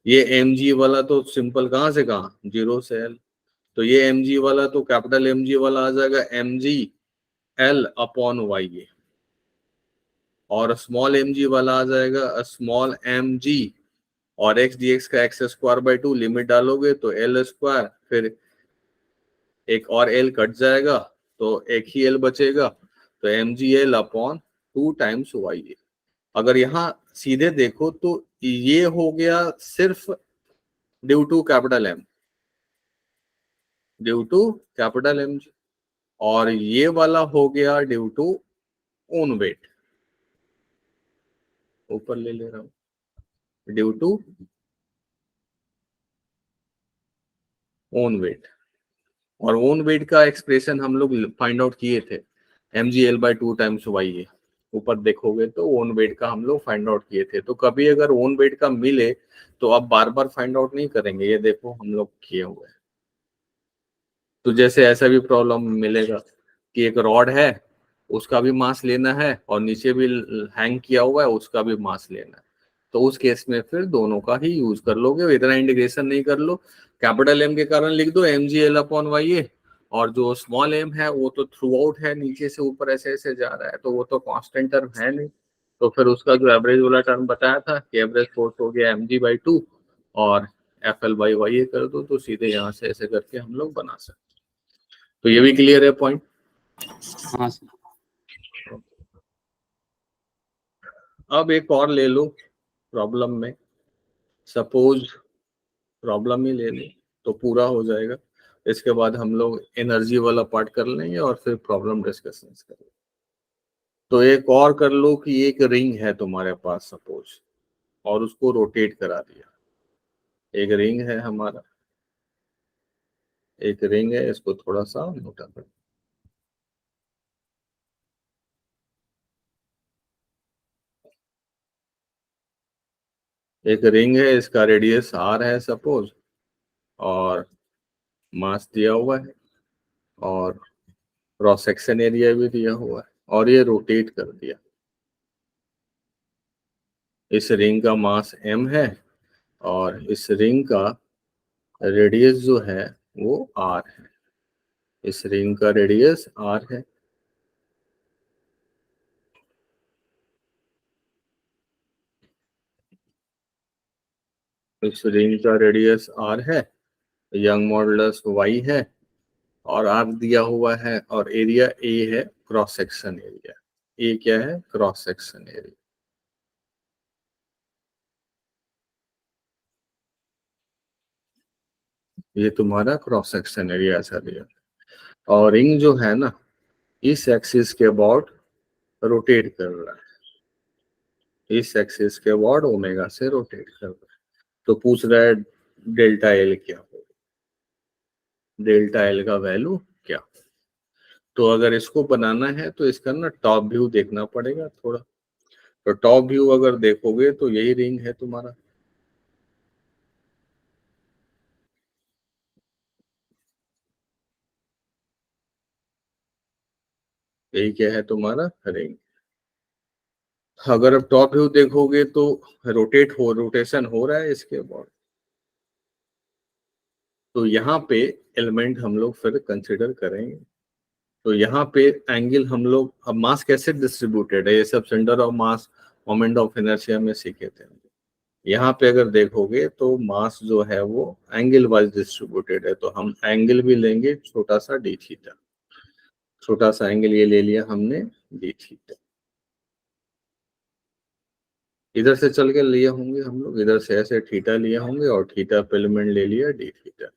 ये mg वाला तो सिंपल, कहाँ से कहाँ, 0 से l, तो ये mg वाला तो कैपिटल mg वाला आ जाएगा mg l अपॉन y, और स्मॉल mg वाला आ जाएगा स्मॉल mg और x dx का x स्क्वायर बाई 2, लिमिट डालोगे तो l स्क्वायर, फिर एक और l कट जाएगा तो एक ही l बचेगा, तो mgl अपॉन 2 टाइम्स y। अगर यहाँ सीधे देखो तो ये हो गया सिर्फ due to capital M, due to capital mg। और ये वाला हो गया ड्यू टू ओन वेट, ऊपर ले रहा हूं, ड्यू टू ओन वेट। और ओन वेट का एक्सप्रेशन हम लोग फाइंड आउट किए थे, mgl/2 टाइम्स वाई ए। ऊपर देखोगे तो ओन वेट का हम लोग फाइंड आउट किए थे। तो कभी अगर ओन वेट का मिले तो अब बार बार फाइंड आउट नहीं करेंगे, ये देखो हम लोग किए हुए हैं। तो जैसे ऐसा भी प्रॉब्लम मिलेगा कि एक रॉड है, उसका भी मास लेना है और नीचे भी हैंग किया हुआ है, उसका भी मास लेना है, तो उस केस में फिर दोनों का ही यूज कर लोगे, इतना इंटीग्रेशन नहीं कर लो। कैपिटल एम के कारण लिख दो mgl/y, और जो स्मॉल एम है वो तो थ्रू आउट है, नीचे से ऊपर ऐसे ऐसे जा रहा है, तो वो तो कांस्टेंट टर्म है नहीं। तो फिर उसका जो एवरेज वाला टर्म बताया था कि एवरेज फोर्स हो गया mg/2, और FL/YA कर दो, तो सीधे यहाँ से ऐसे करके हम लोग बना सकते। तो ये भी क्लियर है पॉइंट? हाँ सर। अब एक और ले लो प्रॉब्लम में, सपोज प्रॉब्लम ही ले लो तो पूरा हो जाएगा। इसके बाद हम लोग एनर्जी वाला पार्ट कर लेंगे और फिर प्रॉब्लम डिस्कशन करेंगे। तो एक और कर लो कि एक रिंग है तुम्हारे पास सपोज, और उसको रोटेट करा दिया। एक रिंग है हमारा, एक रिंग है, इसको थोड़ा सा मोटा कर, एक रिंग है, इसका रेडियस r है सपोज, और मास दिया हुआ है, और क्रॉस सेक्शन एरिया भी दिया हुआ है, और ये रोटेट कर दिया। इस रिंग का मास m है, और इस रिंग का रेडियस जो है वो r है। इस रिंग का रेडियस r है। इस रिंग का रेडियस r है, यंग मॉडुलस y है, और r दिया हुआ है, और एरिया a है, क्रॉस सेक्शन एरिया। a क्या है? Cross section area. ये तुम्हारा क्रॉस सेक्शन एरिया ऐसा दिया। और रिंग जो है ना, इस एक्सिस के अबाउट रोटेट कर रहा है, इस एक्सिस के अबाउट ओमेगा से रोटेट कर रहा है। तो पूछ रहा है डेल्टा एल क्या हो, डेल्टा एल का वैल्यू क्या। तो अगर इसको बनाना है तो इसका ना टॉप व्यू देखना पड़ेगा थोड़ा। तो टॉप व्यू अगर देखोगे तो यही रिंग है तुम्हारा, यही क्या है तुम्हारा रिंग। अगर अब टॉप व्यू देखोगे तो रोटेशन हो रहा है इसके अबाउट। तो यहाँ पे एलिमेंट हम लोग फिर कंसिडर करेंगे। तो यहाँ पे एंगल हम लोग, अब मास कैसे डिस्ट्रीब्यूटेड है, ये sub centre of mass, moment of inertia में सीखे थे। यहाँ पे अगर देखोगे तो मास जो है वो एंगल वाइज डिस्ट्रीब्यूटेड है, तो हम एंगल भी लेंगे छोटा सा डी थीटा। छोटा सा एंगल ये ले लिया हमने डी थीटा। इधर से चल के लिए होंगे हम लोग, इधर से ऐसे थीटा लिए होंगे, और थीटा पे एलिमेंट ले लिया डी थीटा।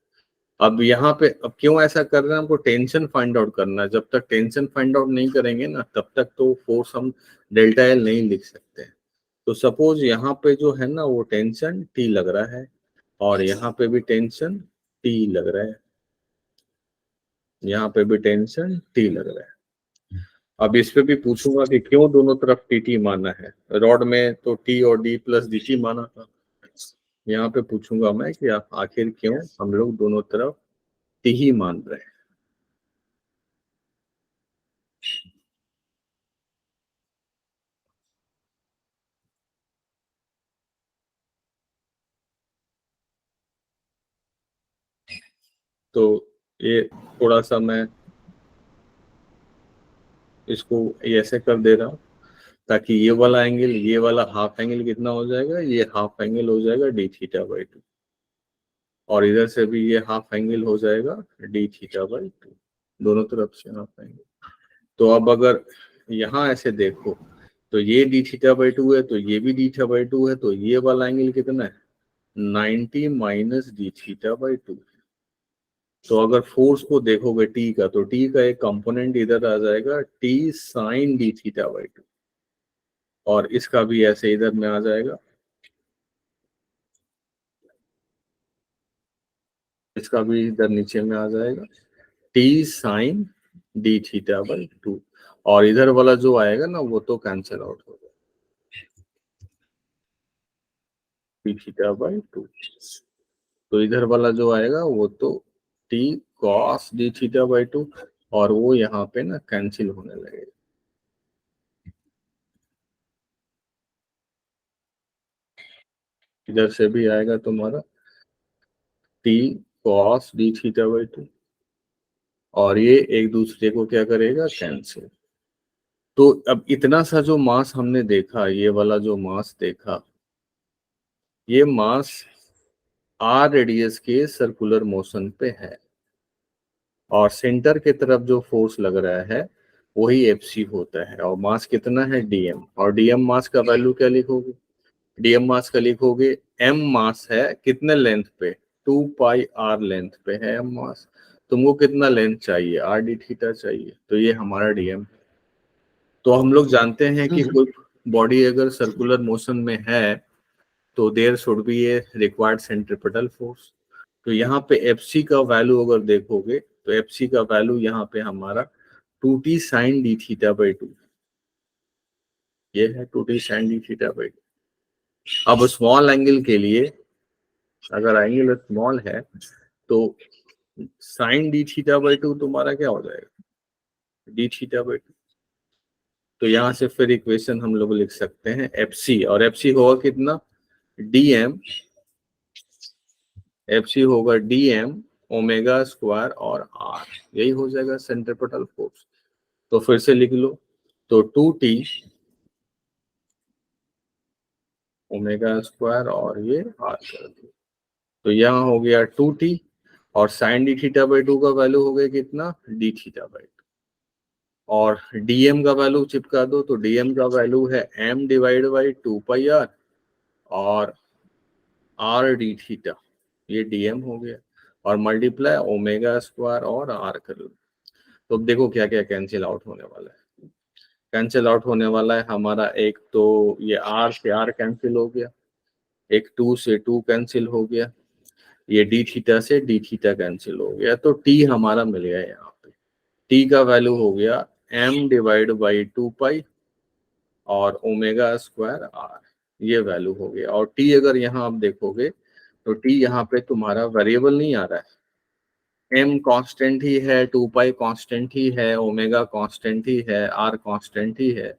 अब यहाँ पे अब क्यों ऐसा कर रहे हैं, हमको टेंशन फाइंड आउट करना है। जब तक टेंशन फाइंड आउट नहीं करेंगे ना, तब तक तो फोर्स हम डेल्टा एल नहीं लिख सकते हैं। तो सपोज यहाँ पे जो है ना वो टेंशन टी लग रहा है, और यहाँ पे भी टेंशन टी लग रहा है, यहाँ पे भी टेंशन टी लग रहा है। अब इस पे भी पूछूंगा कि क्यों दोनों तरफ टी टी माना है। रॉड में तो टी और डी प्लस डी टी माना था, यहाँ पे पूछूंगा मैं कि आप आखिर क्यों हम लोग दोनों तरफ टी ही मान रहे हैं। तो ये थोड़ा सा मैं इसको ऐसे कर दे रहा हूँ, ताकि ये वाला एंगल, ये वाला हाफ एंगल कितना हो जाएगा, ये हाफ एंगल हो जाएगा डी थीटा बाई 2, और इधर से भी ये हाफ एंगल हो जाएगा डी थीटा बाई 2, दोनों तरफ से हाफ एंगल। तो अब अगर यहाँ ऐसे देखो तो ये डी थीटा बाई 2 है, तो ये भी डी थीटा बाई 2 है, तो ये वाला एंगल कितना है, 90 माइनस डी थीटा बाई 2। तो अगर फोर्स को देखोगे टी का, तो टी का एक कंपोनेंट इधर आ जाएगा T sine D theta by two, और इसका भी ऐसे इधर में आ जाएगा, इसका भी इधर नीचे में आ जाएगा T sine D theta by two, और इधर वाला जो आएगा ना वो तो कैंसिल आउट हो जाएगा डी थीटा बाई टू। तो इधर वाला जो आएगा वो तो T cos D theta by two, और वो यहाँ पे ना कैंसिल होने लगेगा। इधर से भी आएगा तुम्हारा T cos D theta by two, और ये एक दूसरे को क्या करेगा, कैंसिल। तो अब इतना सा जो मास हमने देखा, ये वाला जो मास देखा, ये मास आर रेडियस के सर्कुलर मोशन पे है, और सेंटर की तरफ जो फोर्स लग रहा है वही एफसी होता है, और मास कितना है डीएम, और डीएम मास का वैल्यू क्या लिखोगे, डीएम मास का लिखोगे एम मास है कितने लेंथ पे, 2 पाई आर लेंथ पे है एम मास, तुमको कितना लेंथ चाहिए, आर डी थीटा चाहिए, तो ये हमारा डीएम। तो हम लोग जानते हैं कि कोई बॉडी अगर सर्कुलर मोशन में है तो there should be a required centripetal force. तो यहाँ पे एफसी का वैल्यू अगर देखोगे तो एफसी का वैल्यू यहाँ पे हमारा 2t sine D theta by two, ये है 2t sine D theta by two. अब स्मॉल एंगल के लिए अगर एंगल स्मॉल है तो sine D theta by two तुम्हारा क्या हो जाएगा, डी थीटा बाई टू। तो यहाँ से फिर इक्वेशन हम लोग लिख सकते हैं एफसी, और एफसी होगा कितना, डीएम, एफसी होगा डीएम ओमेगा स्क्वायर और आर, यही हो जाएगा सेंट्रिपेटल फोर्स। तो फिर से लिख लो, तो 2t ओमेगा स्क्वायर और ये आर कर दो, तो यहाँ हो गया 2t, और sine D theta by two का वैल्यू हो गया कितना, डी थीटा बाई टू, और डीएम का वैल्यू चिपका दो, तो डीएम का वैल्यू है m divide by 2 pi R, और आर डी थीटा, ये डीएम हो गया, और मल्टीप्लाई ओमेगा स्क्वायर और आर कर लो। तो अब देखो क्या क्या कैंसिल आउट होने वाला है, कैंसिल आउट होने वाला है हमारा, एक तो ये आर से आर कैंसिल हो गया, एक 2 से 2 कैंसिल हो गया, ये डी थीटा से डी थीटा कैंसिल हो गया, तो टी हमारा मिल गया यहाँ पे, टी का वैल्यू हो गया m डिवाइड बाई 2 पाई और ओमेगा स्क्वायर आर, ये वैल्यू हो गया। और टी अगर यहाँ आप देखोगे तो टी यहाँ पे तुम्हारा वेरिएबल नहीं आ रहा है, m कांस्टेंट ही है, 2 पाई कांस्टेंट ही है, ओमेगा कांस्टेंट ही है, r कांस्टेंट ही है,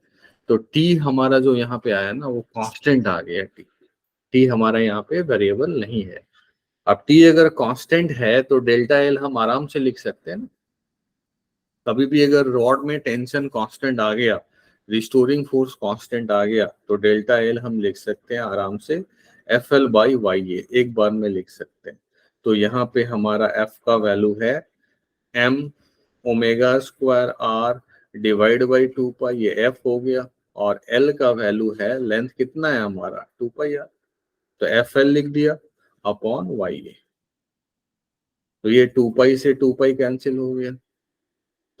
तो t हमारा जो यहाँ पे आया ना वो कांस्टेंट आ गया, t हमारा यहाँ पे वेरिएबल नहीं है। अब t अगर कांस्टेंट है तो डेल्टा एल हम आराम से लिख सकते हैं ना, कभी भी अगर रॉड में टेंशन कांस्टेंट आ गया, रिस्टोरिंग फोर्स कांस्टेंट आ गया, तो डेल्टा एल हम लिख सकते हैं आराम से एफ एल बाई वाई ए, एक बार में लिख सकते हैं। तो यहाँ पे हमारा एफ का वैल्यू है M omega square R divide by 2 pi, ये एफ हो गया, और एल का वैल्यू है, लेंथ कितना है हमारा 2 पाई आर, तो एफ एल लिख दिया अपॉन वाई ए, तो ये 2 पाई से 2 पाई कैंसिल हो गया,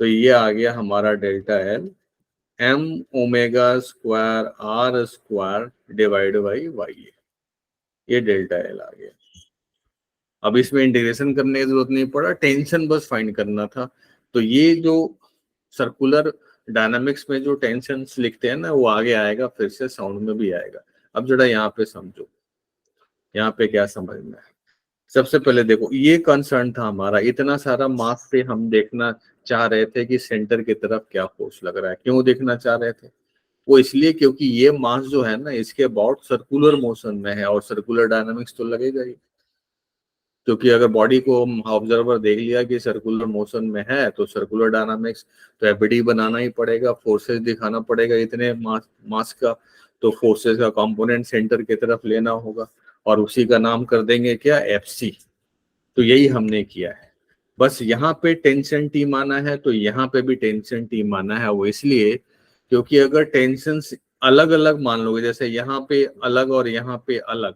तो ये आ गया हमारा delta L M omega square R square divide by Y, ये डेल्टा एल आ गया। अब इसमें इंटीग्रेशन करने की जरूरत नहीं पड़ा, टेंशन बस फाइंड करना था। तो ये जो सर्कुलर डायनामिक्स में जो टेंशन लिखते हैं ना वो आगे आएगा, फिर से साउंड में भी आएगा। अब जरा यहाँ पे समझो, यहाँ पे क्या समझना है। सबसे पहले देखो, ये कंसर्न था हमारा, इतना सारा मास से हम देखना चाह रहे थे कि सेंटर की तरफ क्या फोर्स लग रहा है। क्यों देखना चाह रहे थे, वो इसलिए क्योंकि ये मास जो है ना इसके अबाउट सर्कुलर मोशन में है, और सर्कुलर डायनामिक्स तो लगेगा ही, क्योंकि अगर बॉडी को ऑब्जर्वर देख लिया कि सर्कुलर मोशन में है तो सर्कुलर डायनामिक्स, तो एफडी बनाना ही पड़ेगा, फोर्सेस दिखाना पड़ेगा इतने मास का, तो फोर्सेस का कंपोनेंट सेंटर की तरफ लेना होगा, और उसी का नाम कर देंगे क्या, एफसी। तो यही हमने किया है, बस यहाँ पे टेंशन टी माना है तो यहाँ पे भी टेंशन टी माना है। वो इसलिए क्योंकि अगर टेंशन अलग अलग मान लोगे, जैसे यहाँ पे अलग और यहाँ पे अलग,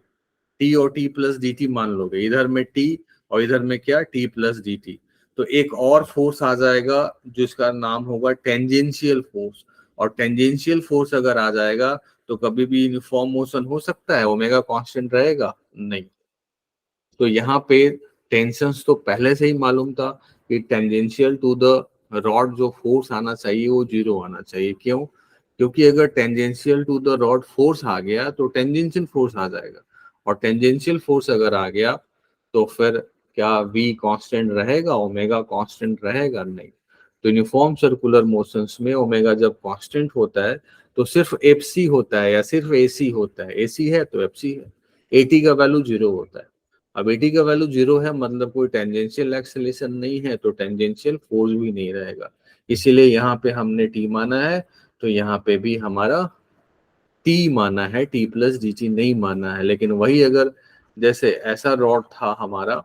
टी और टी प्लस डी टी मान लोगे, इधर में टी और इधर में क्या टी प्लस डी टी। तो एक और फोर्स आ जाएगा जिसका नाम होगा टेंजेंशियल फोर्स, और टेंजेंशियल फोर्स अगर आ जाएगा तो कभी भी यूनिफॉर्म मोशन हो सकता है, ओमेगा कांस्टेंट रहेगा नहीं। तो यहाँ पे टेंशंस तो पहले से ही मालूम था कि टेंजेंशियल टू द रॉड जो फोर्स आना चाहिए वो 0 आना चाहिए। क्यों? क्योंकि अगर tangential to the rod force आ गया तो टेंजेंशियल फोर्स आ जाएगा, और टेंजेंशियल फोर्स अगर आ गया तो फिर क्या v कांस्टेंट रहेगा, ओमेगा कांस्टेंट रहेगा नहीं। तो यूनिफॉर्म सर्कुलर मोशंस में ओमेगा जब कांस्टेंट होता है तो सिर्फ एफसी होता है या सिर्फ एसी होता है, एसी है तो एफसी है, एटी का वैल्यू 0 होता है। अब एटी का वैल्यू 0 है मतलब कोई टेंजेंशियल एक्सेलेरेशन नहीं है, तो टेंजेंशियल फोर्स भी नहीं रहेगा। इसीलिए यहाँ पे हमने टी माना है, तो यहाँ पे भी हमारा टी माना है, टी प्लस डी टी नहीं माना है। लेकिन वही अगर जैसे ऐसा रॉड था हमारा,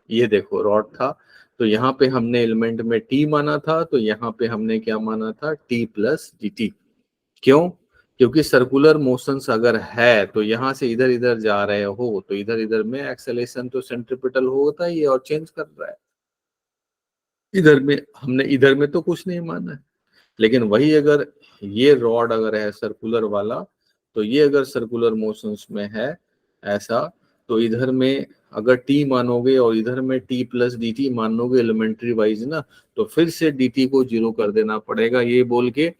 ये देखो रॉड था, तो यहाँ पे हमने एलिमेंट में टी माना था, तो यहाँ पे हमने क्या माना था, टी प्लस डी टी। क्यों? क्योंकि सर्कुलर मोशंस अगर है तो यहाँ से इधर इधर जा रहे हो तो इधर इधर में एक्सेलेरेशन तो सेंट्रीपिटल होता ही है और चेंज कर रहा है। इधर में हमने इधर में तो कुछ नहीं माना है। लेकिन वही अगर ये रॉड अगर है सर्कुलर वाला, तो ये अगर सर्कुलर मोशंस में है ऐसा, तो इधर में अगर टी मानोगे और इधर में टी प्लस डी टी मानोगे एलिमेंट्री वाइज ना, तो फिर से डी टी को 0 कर देना पड़ेगा, ये बोल के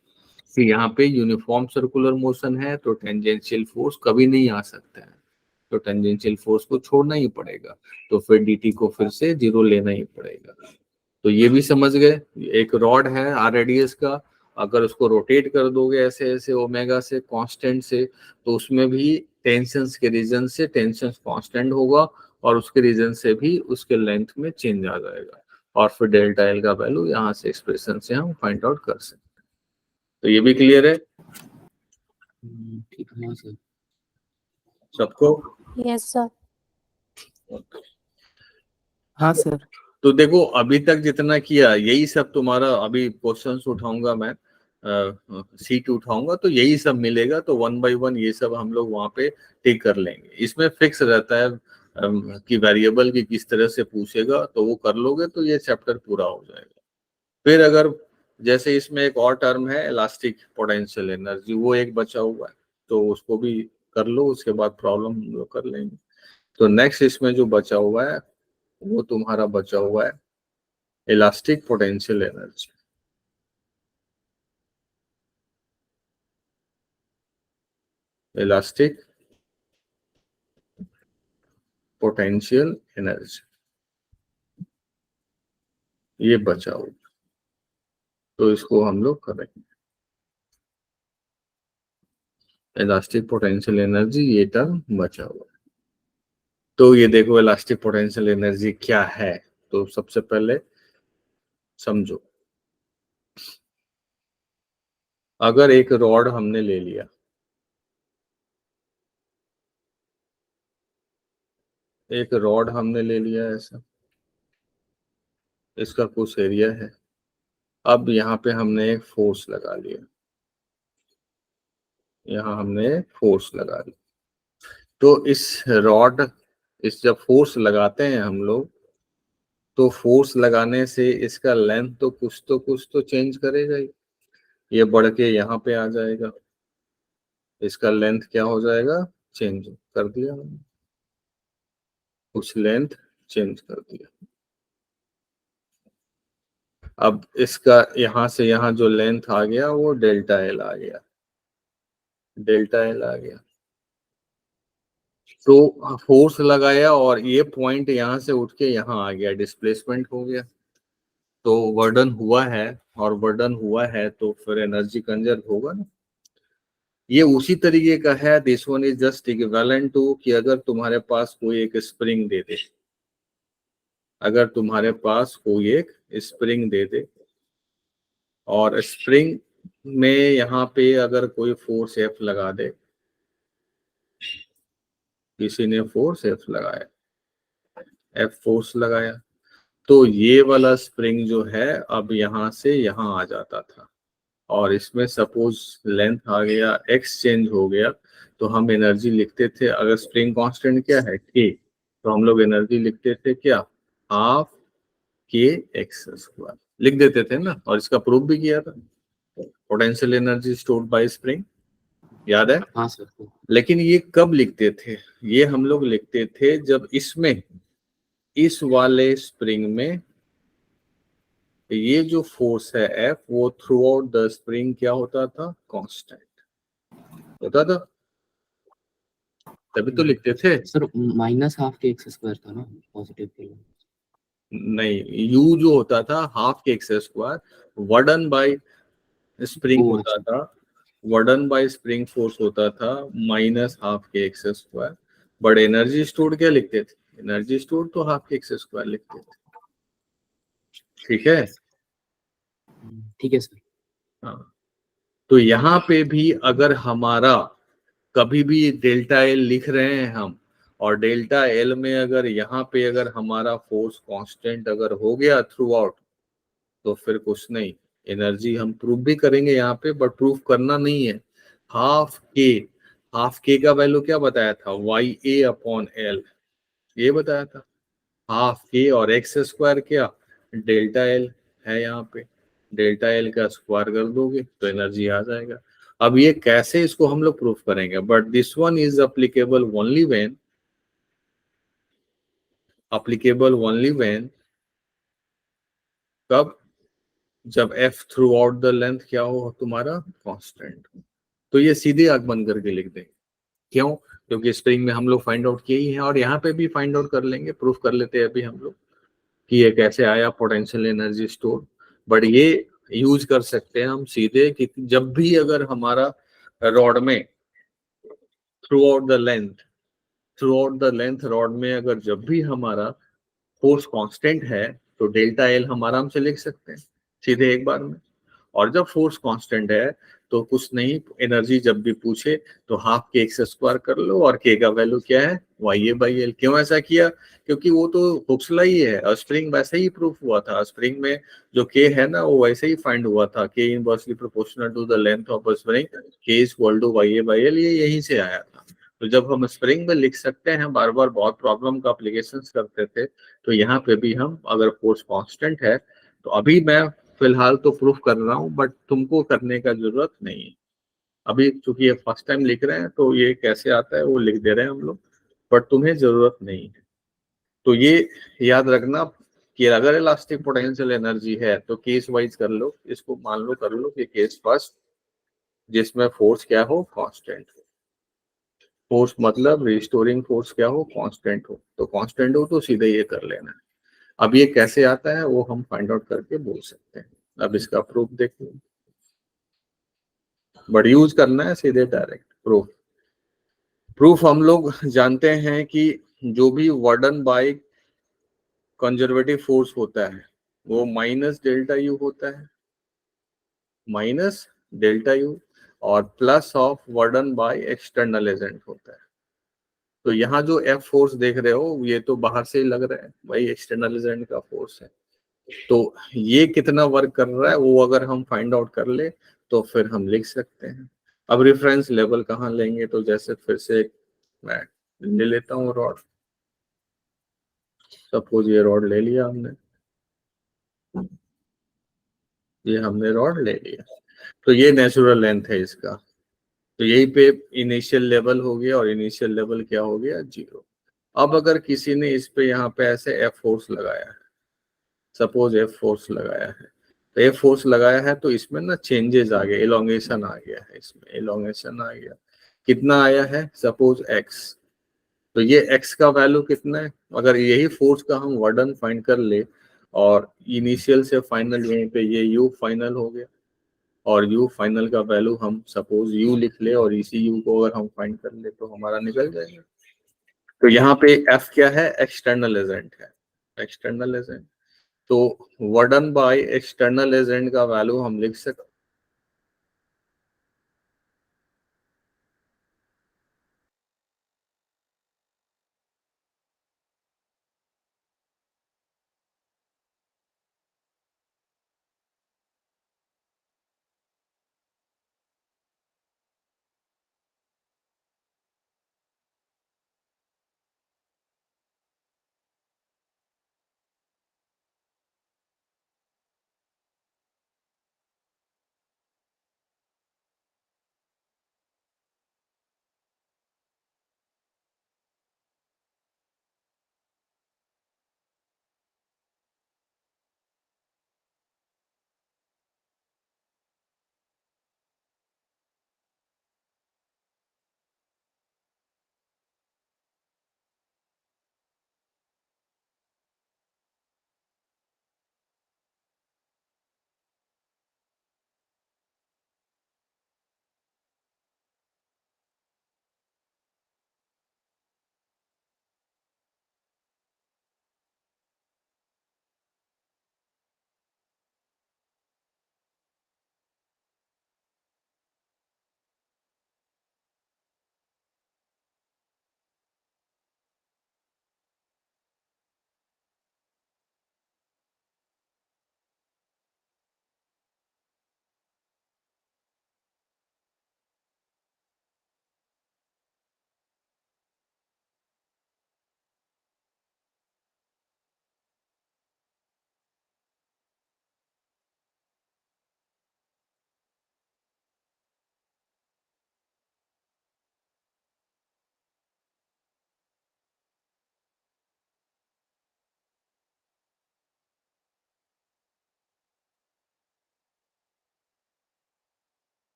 कि यहाँ पे यूनिफॉर्म सर्कुलर मोशन है तो टेंजेंशियल फोर्स कभी नहीं आ सकता है, तो टेंजेंशियल फोर्स को छोड़ना ही पड़ेगा, तो फिर डी टी को फिर से 0 लेना ही पड़ेगा। तो ये भी समझ गए, एक रॉड है आर रेडियस का, अगर उसको रोटेट कर दोगे ऐसे ऐसे ओमेगा से कांस्टेंट से, तो उसमें भी टेंशंस के रीजन से टेंशन कांस्टेंट होगा और उसके रीजन से भी उसके लेंथ में चेंज आ जाएगा, और फिर डेल्टा एल का वैल्यू यहाँ से एक्सप्रेशन से हम फाइंड आउट कर सकते हैं। तो ये भी क्लियर है ठीक है सर। सबको? Yes sir. हाँ सर। तो देखो अभी तक जितना किया यही सब तुम्हारा, अभी क्वेश्चंस उठाऊंगा मैं, सीट उठाऊंगा तो यही सब मिलेगा, तो 1 by 1 ये सब हम लोग वहां पे टिक कर लेंगे। इसमें फिक्स रहता है कि वेरिएबल की किस तरह से पूछेगा, तो वो कर लोगे तो ये चैप्टर पूरा हो जाएगा। फिर अगर जैसे इसमें एक और टर्म है इलास्टिक पोटेंशियल एनर्जी, वो एक बचा हुआ है, तो उसको भी कर लो, उसके बाद प्रॉब्लम हम लोग कर लेंगे। तो नेक्स्ट इसमें जो बचा हुआ है वो तुम्हारा बचा हुआ है elastic potential energy. Elastic potential energy ये बचा हुआ, तो इसको हम लोग करेंगे। इलास्टिक पोटेंशियल एनर्जी ये टर्म बचा हुआ है। तो ये देखो इलास्टिक पोटेंशियल एनर्जी क्या है, तो सबसे पहले समझो, अगर एक रॉड हमने ले लिया, एक रॉड हमने ले लिया ऐसा, इसका कुछ एरिया है, अब यहाँ पे हमने एक फोर्स लगा लिया, यहाँ हमने फोर्स लगा लिया, तो इस रॉड, इस जब फोर्स लगाते हैं हम लोग, तो फोर्स लगाने से इसका लेंथ तो कुछ तो चेंज करेगा ही, ये बढ़ के यहाँ पे आ जाएगा, इसका लेंथ क्या हो जाएगा, चेंज कर दिया हमने, कुछ लेंथ चेंज कर दिया। अब इसका यहाँ से यहाँ जो लेंथ आ गया वो डेल्टा एल आ गया, डेल्टा एल आ गया। तो फोर्स लगाया और ये पॉइंट यहाँ से उठ के यहाँ आ गया, डिस्प्लेसमेंट हो गया, तो वर्डन हुआ है, और वर्डन हुआ है तो फिर एनर्जी कंजर्व होगा ना। ये उसी तरीके का है, this one is just equivalent to कि अगर तुम्हारे पास कोई एक स्प्रिंग दे दे, अगर तुम्हारे पास कोई एक स्प्रिंग दे दे, और स्प्रिंग में यहाँ पे अगर कोई फोर्स एफ लगा दे, किसी ने फोर्स एफ लगाया, एफ फोर्स लगाया, तो ये वाला स्प्रिंग जो है अब यहाँ से यहाँ आ जाता था, और इसमें सपोज लेंथ आ गया, एक्स चेंज हो गया, तो हम एनर्जी लिखते थे, अगर स्प्रिंग कांस्टेंट क्या है के, तो हम लोग एनर्जी लिखते थे क्या, हाफ के एक्स स्क्वायर लिख देते थे ना, और इसका प्रूफ भी किया था, potential energy stored bye spring, याद है। हाँ सर। लेकिन ये कब लिखते थे, ये हम लोग लिखते थे जब इसमें, इस वाले स्प्रिंग में ये जो फोर्स है F, वो थ्रू आउट द स्प्रिंग क्या होता था, कांस्टेंट होता था, तभी तो लिखते थे। सर माइनस हाफ के एक्स स्क्वायर था ना पॉजिटिव के लिए। नहीं, U जो होता था हाफ के एक्स स्क्वायर, वडन बाय स्प्रिंग ओ होता अच्छा। था, वडन बाय स्प्रिंग फोर्स होता था माइनस हाफ के x square. But energy stored क्या लिखते थे, एनर्जी स्टोर्ड तो हाफ के एक्स स्क्वायर लिखते थे। ठीक है। ठीक है सर। हाँ, तो यहाँ पे भी अगर हमारा कभी भी डेल्टा एल लिख रहे हैं हम, और डेल्टा एल में अगर यहाँ पे अगर हमारा फोर्स कांस्टेंट अगर हो गया थ्रू आउट, तो फिर कुछ नहीं, एनर्जी हम प्रूफ भी करेंगे यहाँ पे, बट प्रूफ करना नहीं है। हाफ के, हाफ के का वैल्यू क्या बताया था, वाई ए अपॉन एल, ये बताया था। हाफ के और एक्स स्क्वायर क्या, डेल्टा एल है यहाँ पे, डेल्टा एल का स्क्वायर कर दोगे तो एनर्जी आ जाएगा। अब ये कैसे इसको हम लोग प्रूफ करेंगे, but this one is applicable only when, कब, जब F through out the length क्या हो तुम्हारा, कांस्टेंट। तो ये सीधे आंख बंद करके लिख देंगे। क्यों, क्योंकि स्प्रिंग में हम लोग फाइंड आउट किए ही हैं, और यहाँ पे भी फाइंड आउट कर लेंगे, प्रूफ कर लेते हैं अभी हम लोग कि ये कैसे आया पोटेंशियल एनर्जी स्टोर। बट ये यूज कर सकते हैं हम सीधे कि जब भी अगर हमारा रॉड में through out the length, through out the length rod में अगर जब भी हमारा फोर्स कांस्टेंट है, तो डेल्टा एल हम आराम से लिख सकते हैं सीधे एक बार में। और जब फोर्स कांस्टेंट है तो कुछ नहीं, एनर्जी जब भी पूछे तो हाफ के एक्स स्क्वायर कर लो, और के का वैल्यू क्या है, वाई ए बाई एल। क्यों ऐसा किया, क्योंकि वो तो हुक्सला ही है, और स्प्रिंग वैसे ही प्रूफ हुआ था। स्प्रिंग में जो के है ना, वो वैसे ही फाइंड हुआ था, K inversely proportional to the length of a spring, K is equal to Y A by L, ये यहीं से आया था। तो जब हम स्प्रिंग में लिख सकते हैं, बार बार बहुत प्रॉब्लम का एप्लीकेशन करते थे, तो यहाँ पे भी हम अगर फोर्स कांस्टेंट है, तो अभी मैं फिलहाल तो प्रूफ कर रहा हूँ, बट तुमको करने का जरूरत नहीं है। अभी चूंकि ये फर्स्ट टाइम लिख रहे हैं, तो ये कैसे आता है वो लिख दे रहे हैं हम लोग, बट तुम्हें जरूरत नहीं है। तो ये याद रखना कि अगर इलास्टिक पोटेंशियल एनर्जी है तो केस वाइज कर लो इसको, मान लो कर लो कि केस फर्स्ट, जिसमें फोर्स क्या हो, कांस्टेंट हो। फोर्स मतलब रिस्टोरिंग फोर्स क्या हो, कांस्टेंट हो, तो कांस्टेंट हो तो सीधे ये कर लेना है। अब ये कैसे आता है वो हम फाइंड आउट करके बोल सकते हैं। अब इसका प्रूफ देखिए, बट यूज करना है सीधे डायरेक्ट प्रूफ। प्रूफ हम लोग जानते हैं कि जो भी वर्डन बाय कंजर्वेटिव फोर्स होता है, वो माइनस डेल्टा यू होता है, माइनस डेल्टा यू, और plus of work done by external agent होता है। तो यहाँ जो एफ फोर्स देख रहे हो, ये तो बाहर से ही लग रहा है, वही एक्सटर्नल एजेंट का फोर्स है। तो ये कितना वर्क कर रहा है वो अगर हम फाइंड आउट कर ले, तो फिर हम लिख सकते हैं। अब रेफरेंस लेवल कहाँ लेंगे, तो जैसे फिर से मैं ले लेता हूँ रॉड, सपोज ये रॉड ले लिया हमने, ये हमने रॉड ले लिया, तो ये नेचुरल लेंथ है इसका, तो यही पे इनिशियल लेवल हो गया, और इनिशियल लेवल क्या हो गया, 0। अब अगर किसी ने इस पे यहाँ पे ऐसे एफ फोर्स लगाया है, सपोज एफ फोर्स लगाया है, तो एफ फोर्स लगाया है तो इसमें ना चेंजेस आ गए, एलोंगेशन आ गया है, इसमें एलोंगेशन आ गया, कितना आया है, सपोज एक्स। तो ये एक्स का वैल्यू कितना है, अगर यही फोर्स का हम वर्डन फाइंड कर ले, और इनिशियल से फाइनल यहीं पे ये यू फाइनल हो गया, और यू फाइनल का वैल्यू हम सपोज यू लिख ले, और इसी यू को अगर हम फाइंड कर ले तो हमारा निकल जाएगा। तो यहाँ पे एफ क्या है, एक्सटर्नल एजेंट है, एक्सटर्नल एजेंट। तो वर्डन बाय एक्सटर्नल एजेंट का वैल्यू हम लिख सकते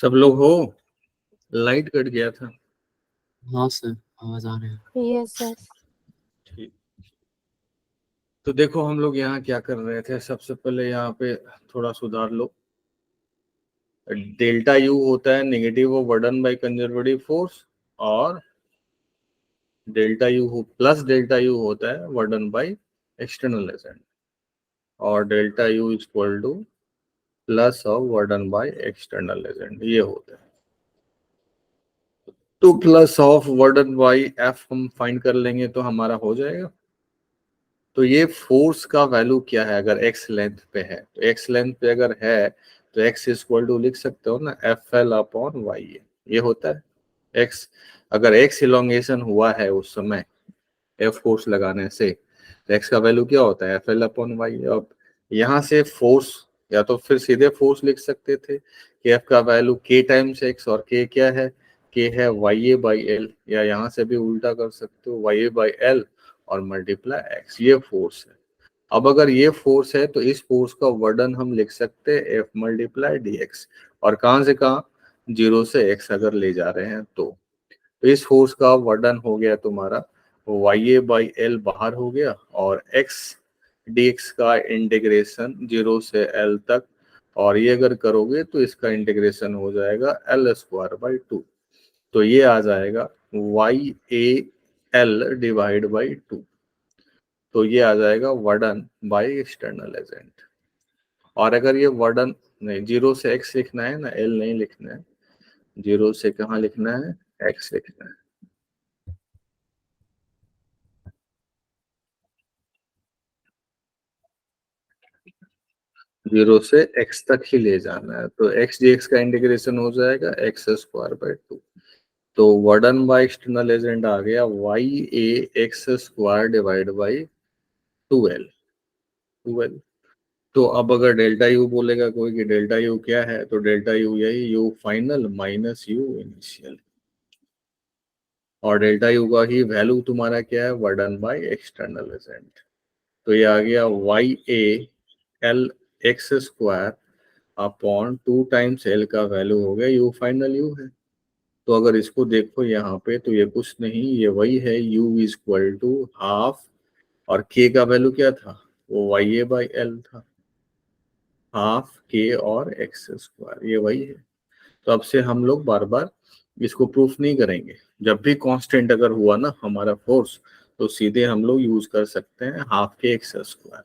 सब लोग हो? लाइट कट गया था। हाँ सर, आवाज आ रही है। Yes sir. ठीक, तो देखो हम लोग यहाँ क्या कर रहे थे। सबसे पहले यहाँ पे थोड़ा सुधार लो। डेल्टा यू होता है negative of work done by conservative force, और delta U plus delta U होता है वर्डन बाय एक्सटर्नल एजेंट, और delta U is equal to plus of work done by external agent, ये होता है। तो plus of work done by F हम find कर लेंगे तो हमारा हो जाएगा। तो ये फोर्स का वैल्यू क्या है अगर एक्स लेंथ पे है, तो एक्स लेंथ पे अगर है तो एक्स इक्वल टू लिख सकते हो ना एफ एल अपॉन वाई, ये होता है एक्स। अगर एक्स इलोंगेशन हुआ है उस समय एफ फोर्स लगाने से, तो एक्स का वैल्यू क्या होता है एफ एल अपॉन वाई। अब यहाँ से फोर्स, या तो फिर सीधे फोर्स लिख सकते थे कि एफ का वैल्यू के टाइम्स एक्स, और के क्या है, के है वाई ए बाई एल, या यहाँ से भी उल्टा कर सकते हो वाई ए बाई एल और मल्टीप्लाई एक्स, ये फोर्स है। अब अगर ये फोर्स है तो इस फोर्स का वर्डन हम लिख सकते हैं एफ मल्टीप्लाई डी एक्स, और कहाँ से कहाँ, 0 से x अगर ले जा रहे हैं तो इस फोर्स का वर्डन हो गया तुम्हारा वाई ए बाई एल बाहर हो गया, और x dx का इंटीग्रेशन 0 से l तक, और ये अगर करोगे तो इसका इंटीग्रेशन हो जाएगा l स्क्वायर बाई 2, तो ये आ जाएगा Y A L divide by 2, तो ये आ जाएगा वर्डन बाय एक्सटर्नल एजेंट। और अगर ये वर्डन नहीं, 0 से x लिखना है ना, l नहीं लिखना है, 0 से कहाँ लिखना है, x लिखना है। जीरो से x तक ही ले जाना है, तो x dx का इंटीग्रेशन हो जाएगा x स्क्वायर बाई 2, तो वर्डन बाय एक्सटर्नल एजेंट आ गया Y A X square divide by 2l। तो अब अगर डेल्टा यू बोलेगा कोई कि डेल्टा यू क्या है, तो डेल्टा यू यही you final minus you initial, और डेल्टा यू का ही वैल्यू तुम्हारा क्या है वर्डन बाय एक्सटर्नल एजेंट। तो ये आ गया Y A L X square upon 2 times L का वैल्यू हो गया यू फाइनल यू है। तो अगर इसको देखो यहाँ पे तो ये कुछ नहीं, ये वही है u is equal to half, और k का वैल्यू क्या था, वो वाई ए बाई एल था, हाफ k और एक्स स्क्वायर, ये वही है। तो अब से हम लोग बार बार इसको प्रूफ नहीं करेंगे। जब भी कांस्टेंट अगर हुआ ना हमारा फोर्स, तो सीधे हम लोग यूज कर सकते हैं हाफ के एक्स स्क्वायर।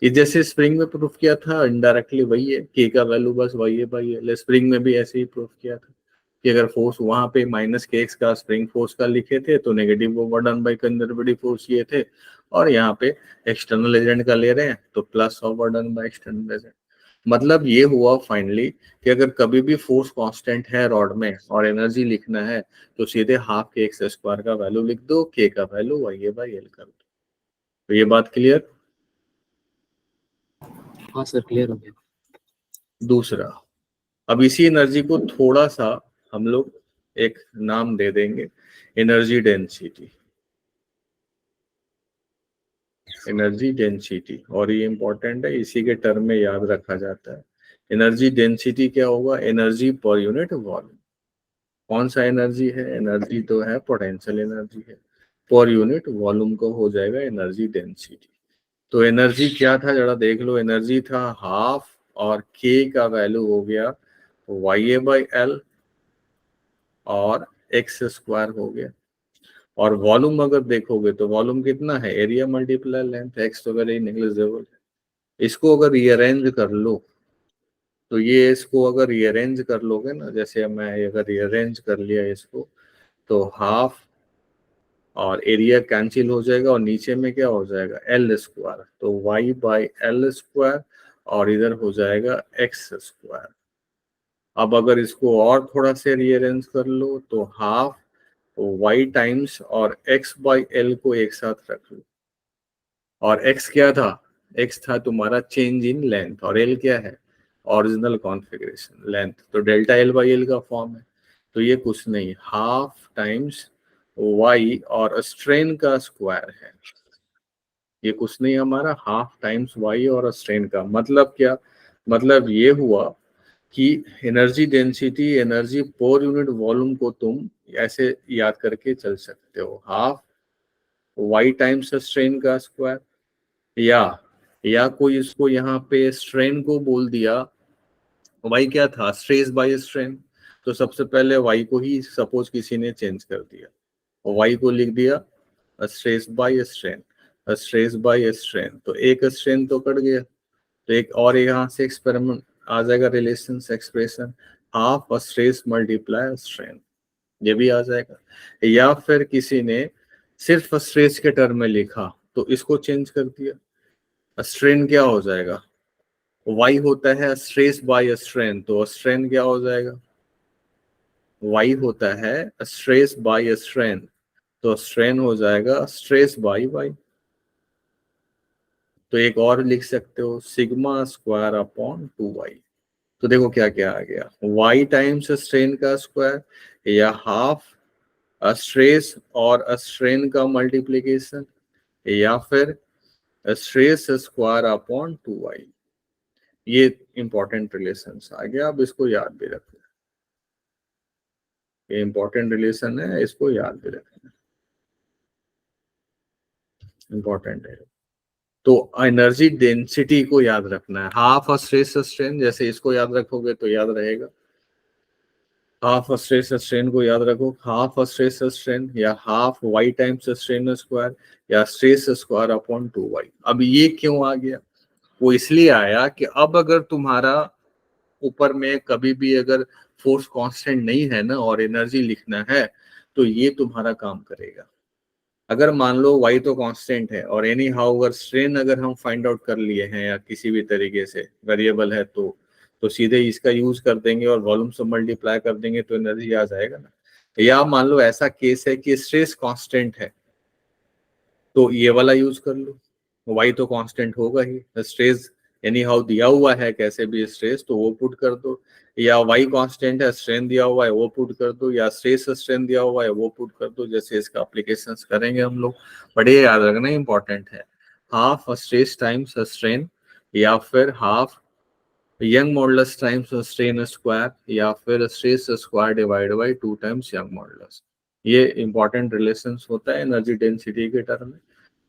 ये जैसे स्प्रिंग में प्रूफ किया था इनडायरेक्टली वही है, के का वैल्यू बस वाई है बाई एल। स्प्रिंग में भी ऐसे ही प्रूफ किया था कि अगर फोर्स वहां पे माइनस के एक्स का स्प्रिंग फोर्स का लिखे थे तो negative overdone by conservative force ये थे, और यहाँ पे एक्सटर्नल एजेंट का ले रहे हैं तो plus overdone by external agent. मतलब ये हुआ फाइनली कि अगर कभी भी फोर्स कांस्टेंट है रॉड में और एनर्जी लिखना है तो सीधे हाफ के एक्स स्क्वायर का वैल्यू लिख दो, के का value Y A by L कर दो। तो ये बात क्लियर? हाँ सर, क्लियर हो गया। दूसरा, अब इसी एनर्जी को थोड़ा सा हम लोग एक नाम दे देंगे, एनर्जी डेंसिटी। एनर्जी डेंसिटी, और ये इंपॉर्टेंट है, इसी के टर्म में याद रखा जाता है। एनर्जी डेंसिटी क्या होगा, एनर्जी पर यूनिट वॉल्यूम। कौन सा एनर्जी है, एनर्जी तो है पोटेंशियल एनर्जी है, पर यूनिट वॉल्यूम को हो जाएगा एनर्जी डेंसिटी। तो एनर्जी क्या था जरा देख लो, एनर्जी था हाफ, और के का वैल्यू हो गया वाई ए बाई एल और एक्स स्क्वायर हो गया। और वॉल्यूम अगर देखोगे तो वॉल्यूम कितना है, एरिया मल्टीप्लाई लेंथ, एक्स तो वेरी नेग्लिजिबल है। इसको अगर रीअरेंज कर लो तो ये, इसको अगर रीअरेंज कर लोगे ना, जैसे मैं अगर रीअरेंज कर लिया इसको, तो हाफ और एरिया कैंसिल हो जाएगा, और नीचे में क्या हो जाएगा एल स्क्वायर, तो वाई बाई एल स्क्वायर, और इधर हो जाएगा एक्स स्क्वायर। अब अगर इसको और थोड़ा से रीअरेंज कर लो तो हाफ वाई टाइम्स और एक्स बाई एल को एक साथ रख लो, और एक्स क्या था, एक्स था तुम्हारा चेंज इन लेंथ, और एल क्या है ओरिजिनल कॉन्फ़िगरेशन लेंथ, तो डेल्टा एल बाई एल का फॉर्म है। तो ये कुछ नहीं, हाफ टाइम्स वाई और स्ट्रेन का स्क्वायर है, ये कुछ नहीं हमारा हाफ टाइम्स वाई और स्ट्रेन का। मतलब क्या, मतलब ये हुआ कि energy density, energy per unit volume को तुम ऐसे याद करके चल सकते हो, हाफ वाई टाइम्स स्ट्रेन का स्क्वायर, या कोई इसको यहाँ पे स्ट्रेन को बोल दिया, वाई क्या था, स्ट्रेस बाय स्ट्रेन, तो सबसे पहले वाई को ही सपोज किसी ने चेंज कर दिया, वाई को लिख दिया stress by strain, stress by strain, तो एक स्ट्रेन तो कट गया, तो एक और यहाँ से एक्सपेरिमेंट आ जाएगा, relation expression, half stress multiply strain, ये भी आ जाएगा। या फिर किसी ने सिर्फ स्ट्रेस के टर्म में लिखा तो इसको चेंज कर दिया, स्ट्रेन क्या हो जाएगा, वाई होता है स्ट्रेस बाय स्ट्रेन, तो स्ट्रेन क्या हो जाएगा, वाई होता है स्ट्रेस बाय स्ट्रेन, तो स्ट्रेन हो जाएगा स्ट्रेस बाय वाई। तो एक और लिख सकते हो सिग्मा स्क्वायर अपॉन 2y, तो देखो क्या क्या आ गया, y टाइम्स स्ट्रेन का स्क्वायर, या हाफ स्ट्रेस और स्ट्रेन का मल्टीप्लिकेशन, या फिर स्ट्रेस स्क्वायर अपॉन 2y। ये इंपॉर्टेंट रिलेशंस आ गया, अब इसको याद भी रखना, ये इंपॉर्टेंट रिलेशन है, इसको याद भी रखना, इंपॉर्टेंट है। तो एनर्जी डेंसिटी को याद रखना है, हाफ स्ट्रेस स्ट्रेन, जैसे इसको याद रखोगे तो याद रहेगा, हाफ स्ट्रेस स्ट्रेन को याद रखो, हाफ स्ट्रेस स्ट्रेन या half Y times strain square या स्ट्रेस स्क्वायर अपॉन 2y। अब ये क्यों आ गया, वो इसलिए आया कि अब अगर तुम्हारा ऊपर में कभी भी अगर फोर्स कांस्टेंट नहीं है ना और एनर्जी लिखना है तो ये तुम्हारा काम करेगा। अगर मान लो y तो कांस्टेंट है और एनी हाउ अगर स्ट्रेन अगर हम फाइंड आउट कर लिए हैं या किसी भी तरीके से वेरिएबल है तो सीधे इसका यूज कर देंगे और वॉल्यूम से मल्टीप्लाई कर देंगे तो एनर्जी आ जाएगा ना। या मान लो ऐसा केस है कि स्ट्रेस कांस्टेंट है तो ये वाला यूज कर लो, y तो कांस्टेंट होगा ही, स्ट्रेस एनी हाउ दिया हुआ है कैसे भी स्ट्रेस तो वो पुट कर दो, या y कांस्टेंट है स्ट्रेन दिया हुआ है वो पुट कर दो, या स्ट्रेस स्ट्रेन दिया हुआ है वो पुट कर दो, जैसे इसका एप्लीकेशंस करेंगे हम लोग। बट ये याद रखना इंपॉर्टेंट है, हाफ स्ट्रेस टाइम्स स्ट्रेन, या फिर half young modulus times strain square, या फिर stress square divide by 2 times young modulus. ये इंपॉर्टेंट रिलेशंस होता है एनर्जी डेंसिटी के टर्म में।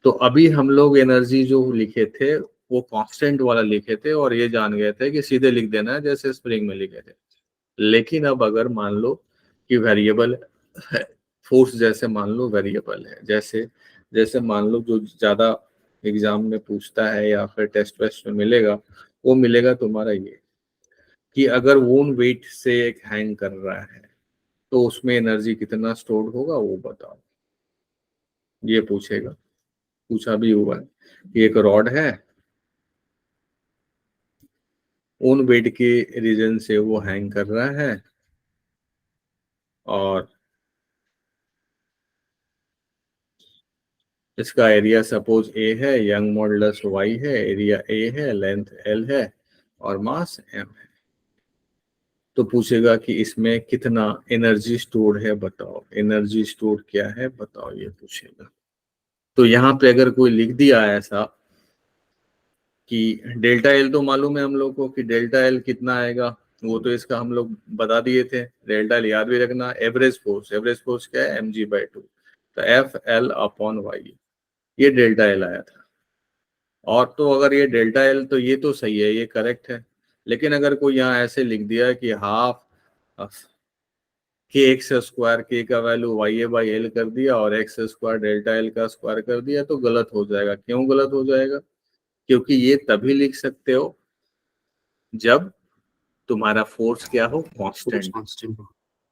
तो अभी हम लोग एनर्जी जो लिखे थे वो कांस्टेंट वाला लिखे थे और ये जान गए थे कि सीधे लिख देना है जैसे स्प्रिंग में लिखे थे। लेकिन अब अगर मान लो कि वेरिएबल है, फोर्स जैसे मान लो वेरिएबल है, जैसे जैसे मान लो जो ज्यादा एग्जाम में पूछता है या फिर टेस्ट वेस्ट में मिलेगा वो मिलेगा तुम्हारा ये कि अगर वोन वेट से एक हैंग कर रहा है तो उसमें एनर्जी कितना स्टोर्ड होगा वो बताओ, ये पूछेगा, पूछा भी हुआ है कि एक रॉड है ओन वेट के रीजन से वो हैंग कर रहा है और इसका एरिया सपोज ए है, यंग मॉडुलस वाई है, एरिया ए है, लेंथ एल है और मास एम है। तो पूछेगा कि इसमें कितना एनर्जी स्टोर्ड है बताओ, एनर्जी स्टोर्ड क्या है बताओ, ये पूछेगा। तो यहाँ पे अगर कोई लिख दिया ऐसा कि डेल्टा एल तो मालूम है हम लोग को कि डेल्टा एल कितना आएगा, वो तो इसका हम लोग बता दिए थे, डेल्टा एल याद भी रखना, एवरेज फोर्स क्या है mg/2, तो एफ एल अपॉन वाई, ये डेल्टा एल आया था। और तो अगर ये डेल्टा एल तो ये तो सही है, ये करेक्ट है। लेकिन अगर कोई यहाँ ऐसे लिख दिया कि हाफ के एक्स स्क्वायर, के का value Y A by L कर दिया और एक्स स्क्वायर डेल्टा एल का स्क्वायर कर दिया तो गलत हो जाएगा। क्यों गलत हो जाएगा, क्योंकि ये तभी लिख सकते हो जब तुम्हारा फोर्स क्या हो, कांस्टेंट। कांस्टेंट।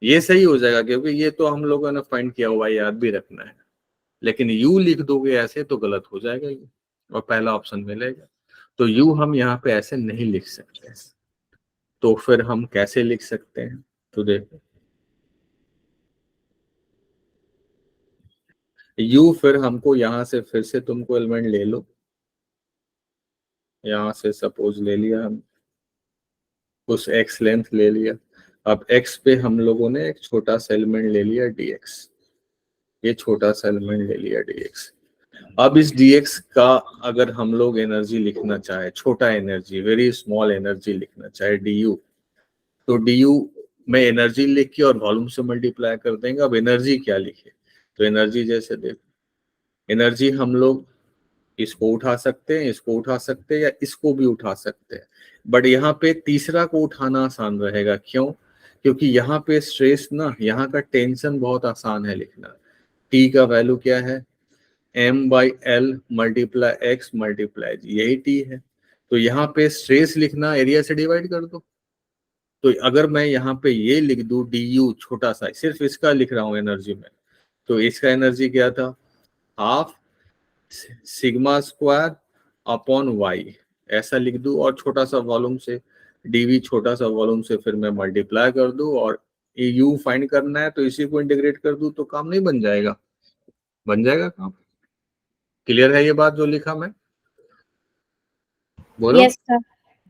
ये सही हो जाएगा क्योंकि ये तो हम लोगों ने फाइंड किया हुआ है, याद भी रखना है। लेकिन यू लिख दोगे ऐसे तो गलत हो जाएगा ये और पहला ऑप्शन मिलेगा। तो यू हम यहाँ पे ऐसे नहीं लिख सकते, तो फिर हम कैसे लिख सकते हैं, तो देखो यू फिर हमको यहाँ से फिर से तुमको एलिमेंट ले लो, यहाँ से सपोज ले लिया हम उस x लेंथ ले लिया, अब x पे हम लोगों ने एक छोटा सा एलिमेंट ले लिया dx, ये छोटा सा एलिमेंट ले लिया dx। अब इस dx का अगर हम लोग एनर्जी लिखना चाहे, छोटा एनर्जी वेरी स्मॉल एनर्जी लिखना चाहे du, तो du में एनर्जी लिख के और वॉल्यूम से मल्टीप्लाई कर देंगे। अब एनर्जी क्या लिखे, तो एनर्जी जैसे देखो, एनर्जी हम लोग इसको उठा सकते हैं, इसको उठा सकते हैं, या इसको भी उठा सकते हैं, बट यहाँ पे तीसरा को उठाना आसान रहेगा। क्यों? क्योंकि यहाँ पे स्ट्रेस ना, यहाँ का टेंशन बहुत आसान है लिखना। टी का वैल्यू क्या है, m/l multiply x multiply g, यही टी है। तो यहाँ पे स्ट्रेस लिखना एरिया से डिवाइड कर दो। तो अगर मैं यहाँ पे ये लिख दूं du छोटा सा, सिर्फ इसका लिख रहा हूँ एनर्जी में, तो इसका एनर्जी क्या था, half sigma square upon Y, ऐसा लिख दूं, और छोटा सा वॉल्यूम से dv, छोटा सा वॉल्यूम से फिर मैं मल्टीप्लाई कर दूं, और ये u फाइंड करना है तो इसी को इंटीग्रेट कर दूं, तो काम नहीं बन जाएगा? बन जाएगा काम। क्लियर है ये बात जो लिखा मैं? बोलो। Yes sir.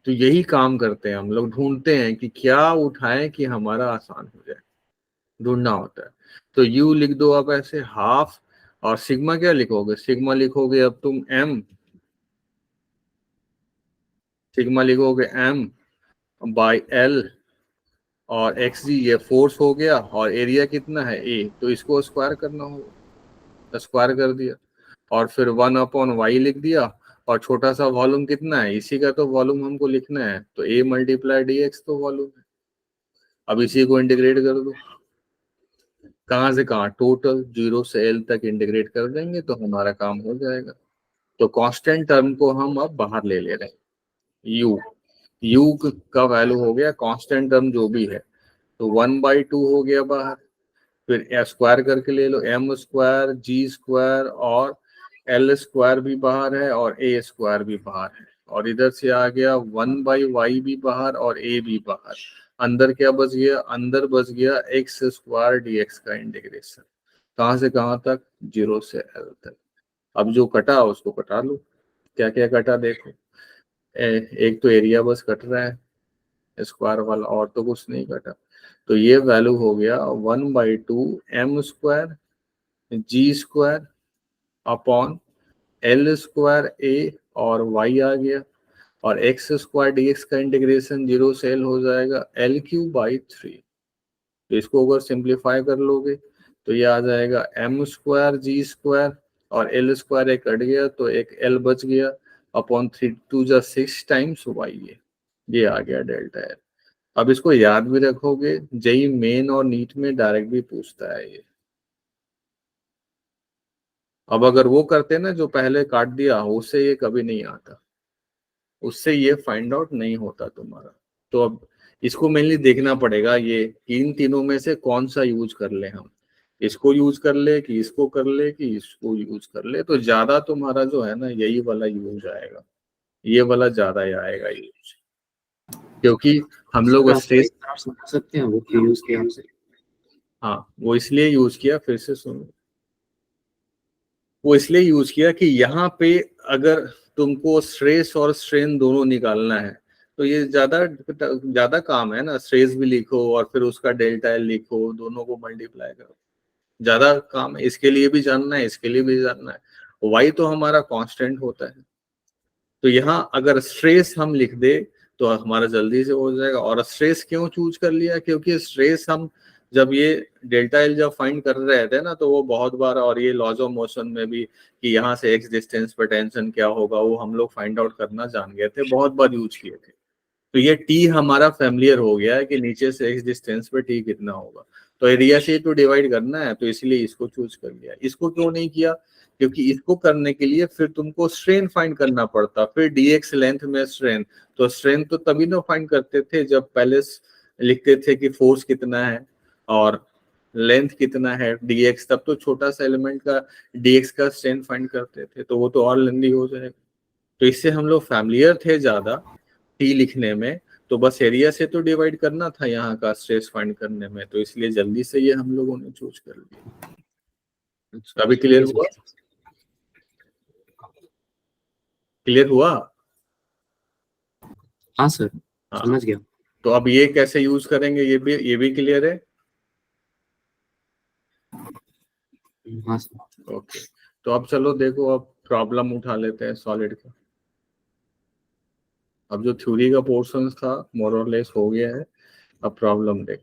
तो यही काम करते हैं हम लोग, ढूंढते हैं कि क्या उठाएं कि हमारा आसान हो जाए, ढूंढना होता है। तो u लिख दो आप ऐसे, हाफ, और सिग्मा क्या लिखोगे, सिग्मा लिखोगे अब तुम m, सिग्मा लिखोगे m/l, और xg ये फोर्स हो गया, और एरिया कितना है a, तो इसको स्क्वायर करना होगा, स्क्वायर कर दिया, और फिर 1/y लिख दिया, और छोटा सा वॉल्यूम कितना है, इसी का तो वॉल्यूम हमको लिखना है, तो a मल्टीप्लाई dx तो वॉल्यूम है। अब इसी को इंटीग्रेट कर दो, कहाँ से कहाँ, टोटल 0 से l तक इंटीग्रेट कर देंगे तो हमारा काम हो जाएगा। तो कांस्टेंट टर्म को हम अब बाहर ले रहे हैं, u का वैल्यू हो गया कांस्टेंट टर्म जो भी है, तो 1/2 हो गया बाहर, फिर स्क्वायर करके ले लो, m स्क्वायर g स्क्वायर, और l स्क्वायर भी बाहर है, और a स्क्वायर भी बाहर है, और इधर से आ गया 1/y भी बाहर और a भी बाहर। अंदर क्या बच गया, अंदर बच गया x स्क्वायर dx का इंटीग्रेशन, कहाँ से कहाँ तक, 0 से l तक। अब जो कटा उसको कटा लो, क्या क्या कटा देखो, एक तो एरिया बस कट रहा है स्क्वायर वाला, और तो कुछ नहीं कटा। तो ये वैल्यू हो गया 1/2 m square g square upon l square a, और y आ गया, और x स्क्वायर dx का इंटीग्रेशन 0 से l हो जाएगा l³/3। तो इसको अगर सिंप्लीफाई कर लोगे तो ये आ जाएगा m स्क्वायर g स्क्वायर, और l स्क्वायर एक कट गया तो एक l बच गया, अपॉन 3 2 जा 6 टाइम्स y, ये आ गया डेल्टा l। अब इसको याद भी रखोगे, जेई मेन और नीट में डायरेक्ट भी पूछता है ये। अब अगर वो करते ना जो पहले काट दिया, उससे ये कभी नहीं आता, उससे ये फाइंड आउट नहीं होता तुम्हारा। तो अब इसको मेनली देखना पड़ेगा, ये तीनों में से कौन सा यूज कर ले हम, इसको यूज कर ले कि इसको कर ले कि इसको यूज कर ले, तो ज्यादा तुम्हारा जो है ना यही वाला यूज आएगा, ये वाला ज्यादा आएगा यूज, क्योंकि हम लोग स्ट्रेस, समझ सकते हैं वो क्यों यूज किया हमसे। हाँ वो इसलिए यूज किया, फिर से सुनो, वो इसलिए यूज किया कि यहाँ पे अगर तुमको स्ट्रेस और स्ट्रेन दोनों निकालना है तो ये ज्यादा काम है ना, स्ट्रेस भी लिखो और फिर उसका डेल्टा एल लिखो, दोनों को मल्टीप्लाई करो, ज्यादा काम है। इसके लिए भी जानना है, इसके लिए भी जानना है। वाई तो हमारा कांस्टेंट होता है, तो यहाँ अगर स्ट्रेस हम लिख दे तो हमारा जल्दी से हो जाएगा। और स्ट्रेस क्यों चूज कर लिया, क्योंकि स्ट्रेस हम जब ये डेल्टा एल जब फाइंड कर रहे थे ना, तो वो बहुत बार, और ये लॉज ऑफ मोशन में भी कि यहाँ से एक्स डिस्टेंस पर टेंशन क्या होगा, वो हम लोग फाइंड आउट करना जान गए थे, बहुत बार यूज किए थे। तो ये टी हमारा फैमिलियर हो गया है कि नीचे से एक्स डिस्टेंस पे टी कितना होगा, तो एरिया से तो डिवाइड करना है, तो इसलिए इसको चूज कर लिया। इसको क्यों नहीं किया, क्योंकि इसको करने के लिए फिर तुमको स्ट्रेन फाइंड करना पड़ता, फिर dx लेंथ में स्ट्रेन, तो स्ट्रेन तो तभी ना फाइंड करते थे जब पहले लिखते थे कि फोर्स कितना है और लेंथ कितना है dx, तब तो छोटा सा एलिमेंट का dx का स्ट्रेन फाइंड करते थे, तो वो तो और लेंदी हो जाएगा। तो इससे हम लोग फैमिलियर थे ज्यादा टी लिखने में, तो बस एरिया से तो डिवाइड करना था यहाँ का स्ट्रेस फाइंड करने में, तो इसलिए जल्दी से ये हम लोगों ने चूज कर लिया। अभी क्लियर हुआ, क्लियर हुआ? हाँ सर, हाँ, समझ गया। तो अब ये कैसे यूज करेंगे ये भी क्लियर है? हाँ सर। ओके, तो अब चलो देखो, अब प्रॉब्लम उठा लेते हैं सॉलिड का। अब जो थ्योरी का पोर्शन था मोर और लेस हो गया है, अब प्रॉब्लम देख,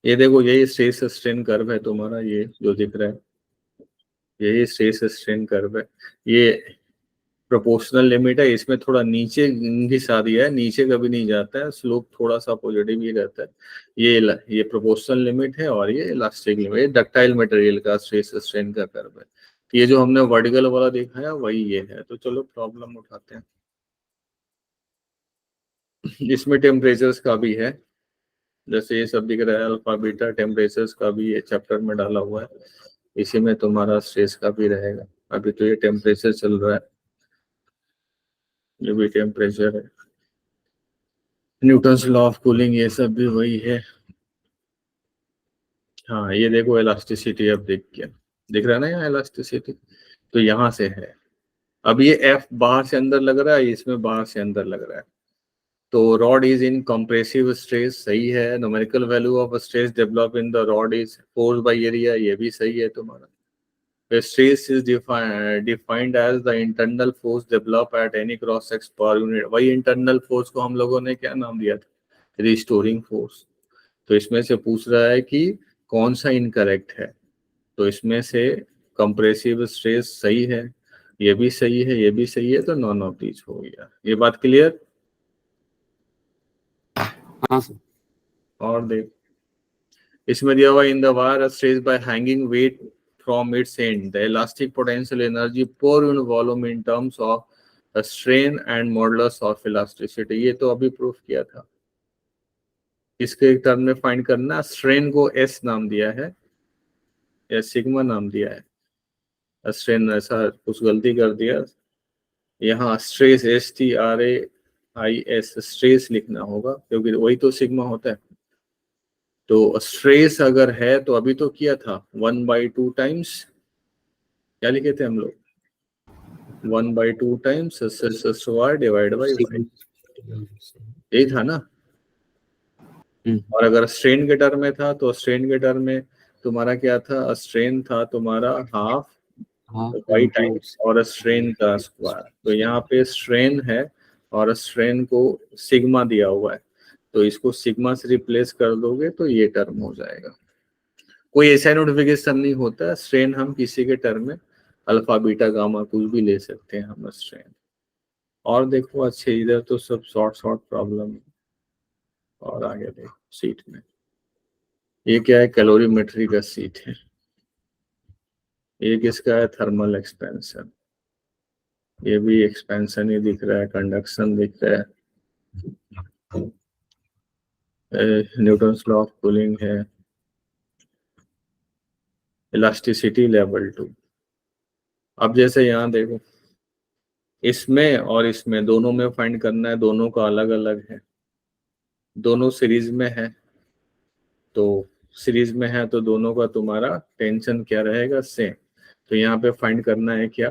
ये देखो यही स्ट्रेस स्ट्रेन कर्व है तुम्हारा, ये जो दिख रहा है यही स्ट्रेस स्ट्रेन कर्व है। ये प्रोपोर्शनल लिमिट है, इसमें थोड़ा नीचे घिसा दिया है, नीचे कभी नहीं जाता है, स्लोप थोड़ा सा पॉजिटिव ही रहता है। ये प्रोपोर्शनल लिमिट है और ये इलास्टिक लिमिट, ये डक्टाइल मटेरियल का स्ट्रेस स्ट्रेन का कर्व है। ये जो हमने वर्टिकल वाला देखा है वही ये है। तो चलो प्रॉब्लम उठाते हैं। इसमें टेम्परेचर्स का भी है, जैसे ये सब दिख रहा है, अल्फा बीटा टेम्परेचर्स का भी ये चैप्टर में डाला हुआ है। इसी में तुम्हारा स्ट्रेस का भी रहेगा। अभी तो ये टेम्परेचर चल रहा है, ये भी टेम्परेचर है, न्यूटन्स लॉ ऑफ कूलिंग, ये सब भी वही है। हाँ ये देखो इलास्टिसिटी, अब दिख रहा है ना यहाँ इलास्टिसिटी, तो यहाँ से है। अब ये एफ बाहर से अंदर लग रहा है, इसमें बाहर से अंदर लग रहा है। तो rod is in compressive stress, सही है। Numerical value of stress develop in the rod is force by area, ये भी सही है तुम्हारा। Stress is defined as the internal force develop at any cross section per unit. वही internal force को हम लोगों ने क्या नाम दिया था, रिस्टोरिंग फोर्स। तो इसमें से पूछ रहा है कि कौन सा इनकरेक्ट है, तो इसमें से कंप्रेसिव स्ट्रेस सही है, ये भी सही है, ये भी सही है, तो नॉन ऑफ दीज हो गया। ये बात क्लियर? हाँ सर। और देख, इसमें दिया हुआ in the wire stress by hanging weight from its end the elastic potential energy per unit volume in terms of strain and modulus of elasticity. ये तो अभी प्रूफ किया था। इसके टर्म में फाइंड करना, स्ट्रेन को एस नाम दिया है या सिग्मा नाम दिया है। स्ट्रेन ऐसा कुछ गलती कर दिया, यहाँ स्ट्रेस STRAIS स्ट्रेस लिखना होगा, क्योंकि वही तो सिग्मा होता है। तो स्ट्रेस अगर है तो अभी तो किया था 1/2 टाइम्स, क्या लिखे थे हम लोग, 1/2 times square divide by Y, यही था ना। और अगर स्ट्रेन के टर्म में था तो स्ट्रेन के टर्म में तुम्हारा क्या था, स्ट्रेन था तुम्हारा हाफ वाई टाइम्स और स्ट्रेन का स्क्वायर। तो यहाँ पे स्ट्रेन है और स्ट्रेन को सिग्मा दिया हुआ है, तो इसको सिग्मा से रिप्लेस कर दोगे तो ये टर्म हो जाएगा। कोई ऐसा नोटिफिकेशन नहीं होता, स्ट्रेन हम किसी के टर्म में अल्फा बीटा गामा कुछ भी ले सकते हैं हम स्ट्रेन। और देखो अच्छे, इधर तो सब शॉर्ट प्रॉब्लम। और आगे देखो सीट में, ये क्या है, कैलोरीमेट्री का सीट है। ये किसका है, थर्मल एक्सपेंशन, ये भी एक्सपेंशन ही दिख रहा है, कंडक्शन दिख रहा है, न्यूटन्स लॉ ऑफ कूलिंग है, इलास्टिसिटी लेवल 2। अब जैसे यहाँ देखो, इसमें और इसमें दोनों में फाइंड करना है, दोनों का अलग अलग है, दोनों सीरीज में है। तो सीरीज में है तो दोनों का तुम्हारा टेंशन क्या रहेगा, सेम। तो यहाँ पे फाइंड करना है क्या,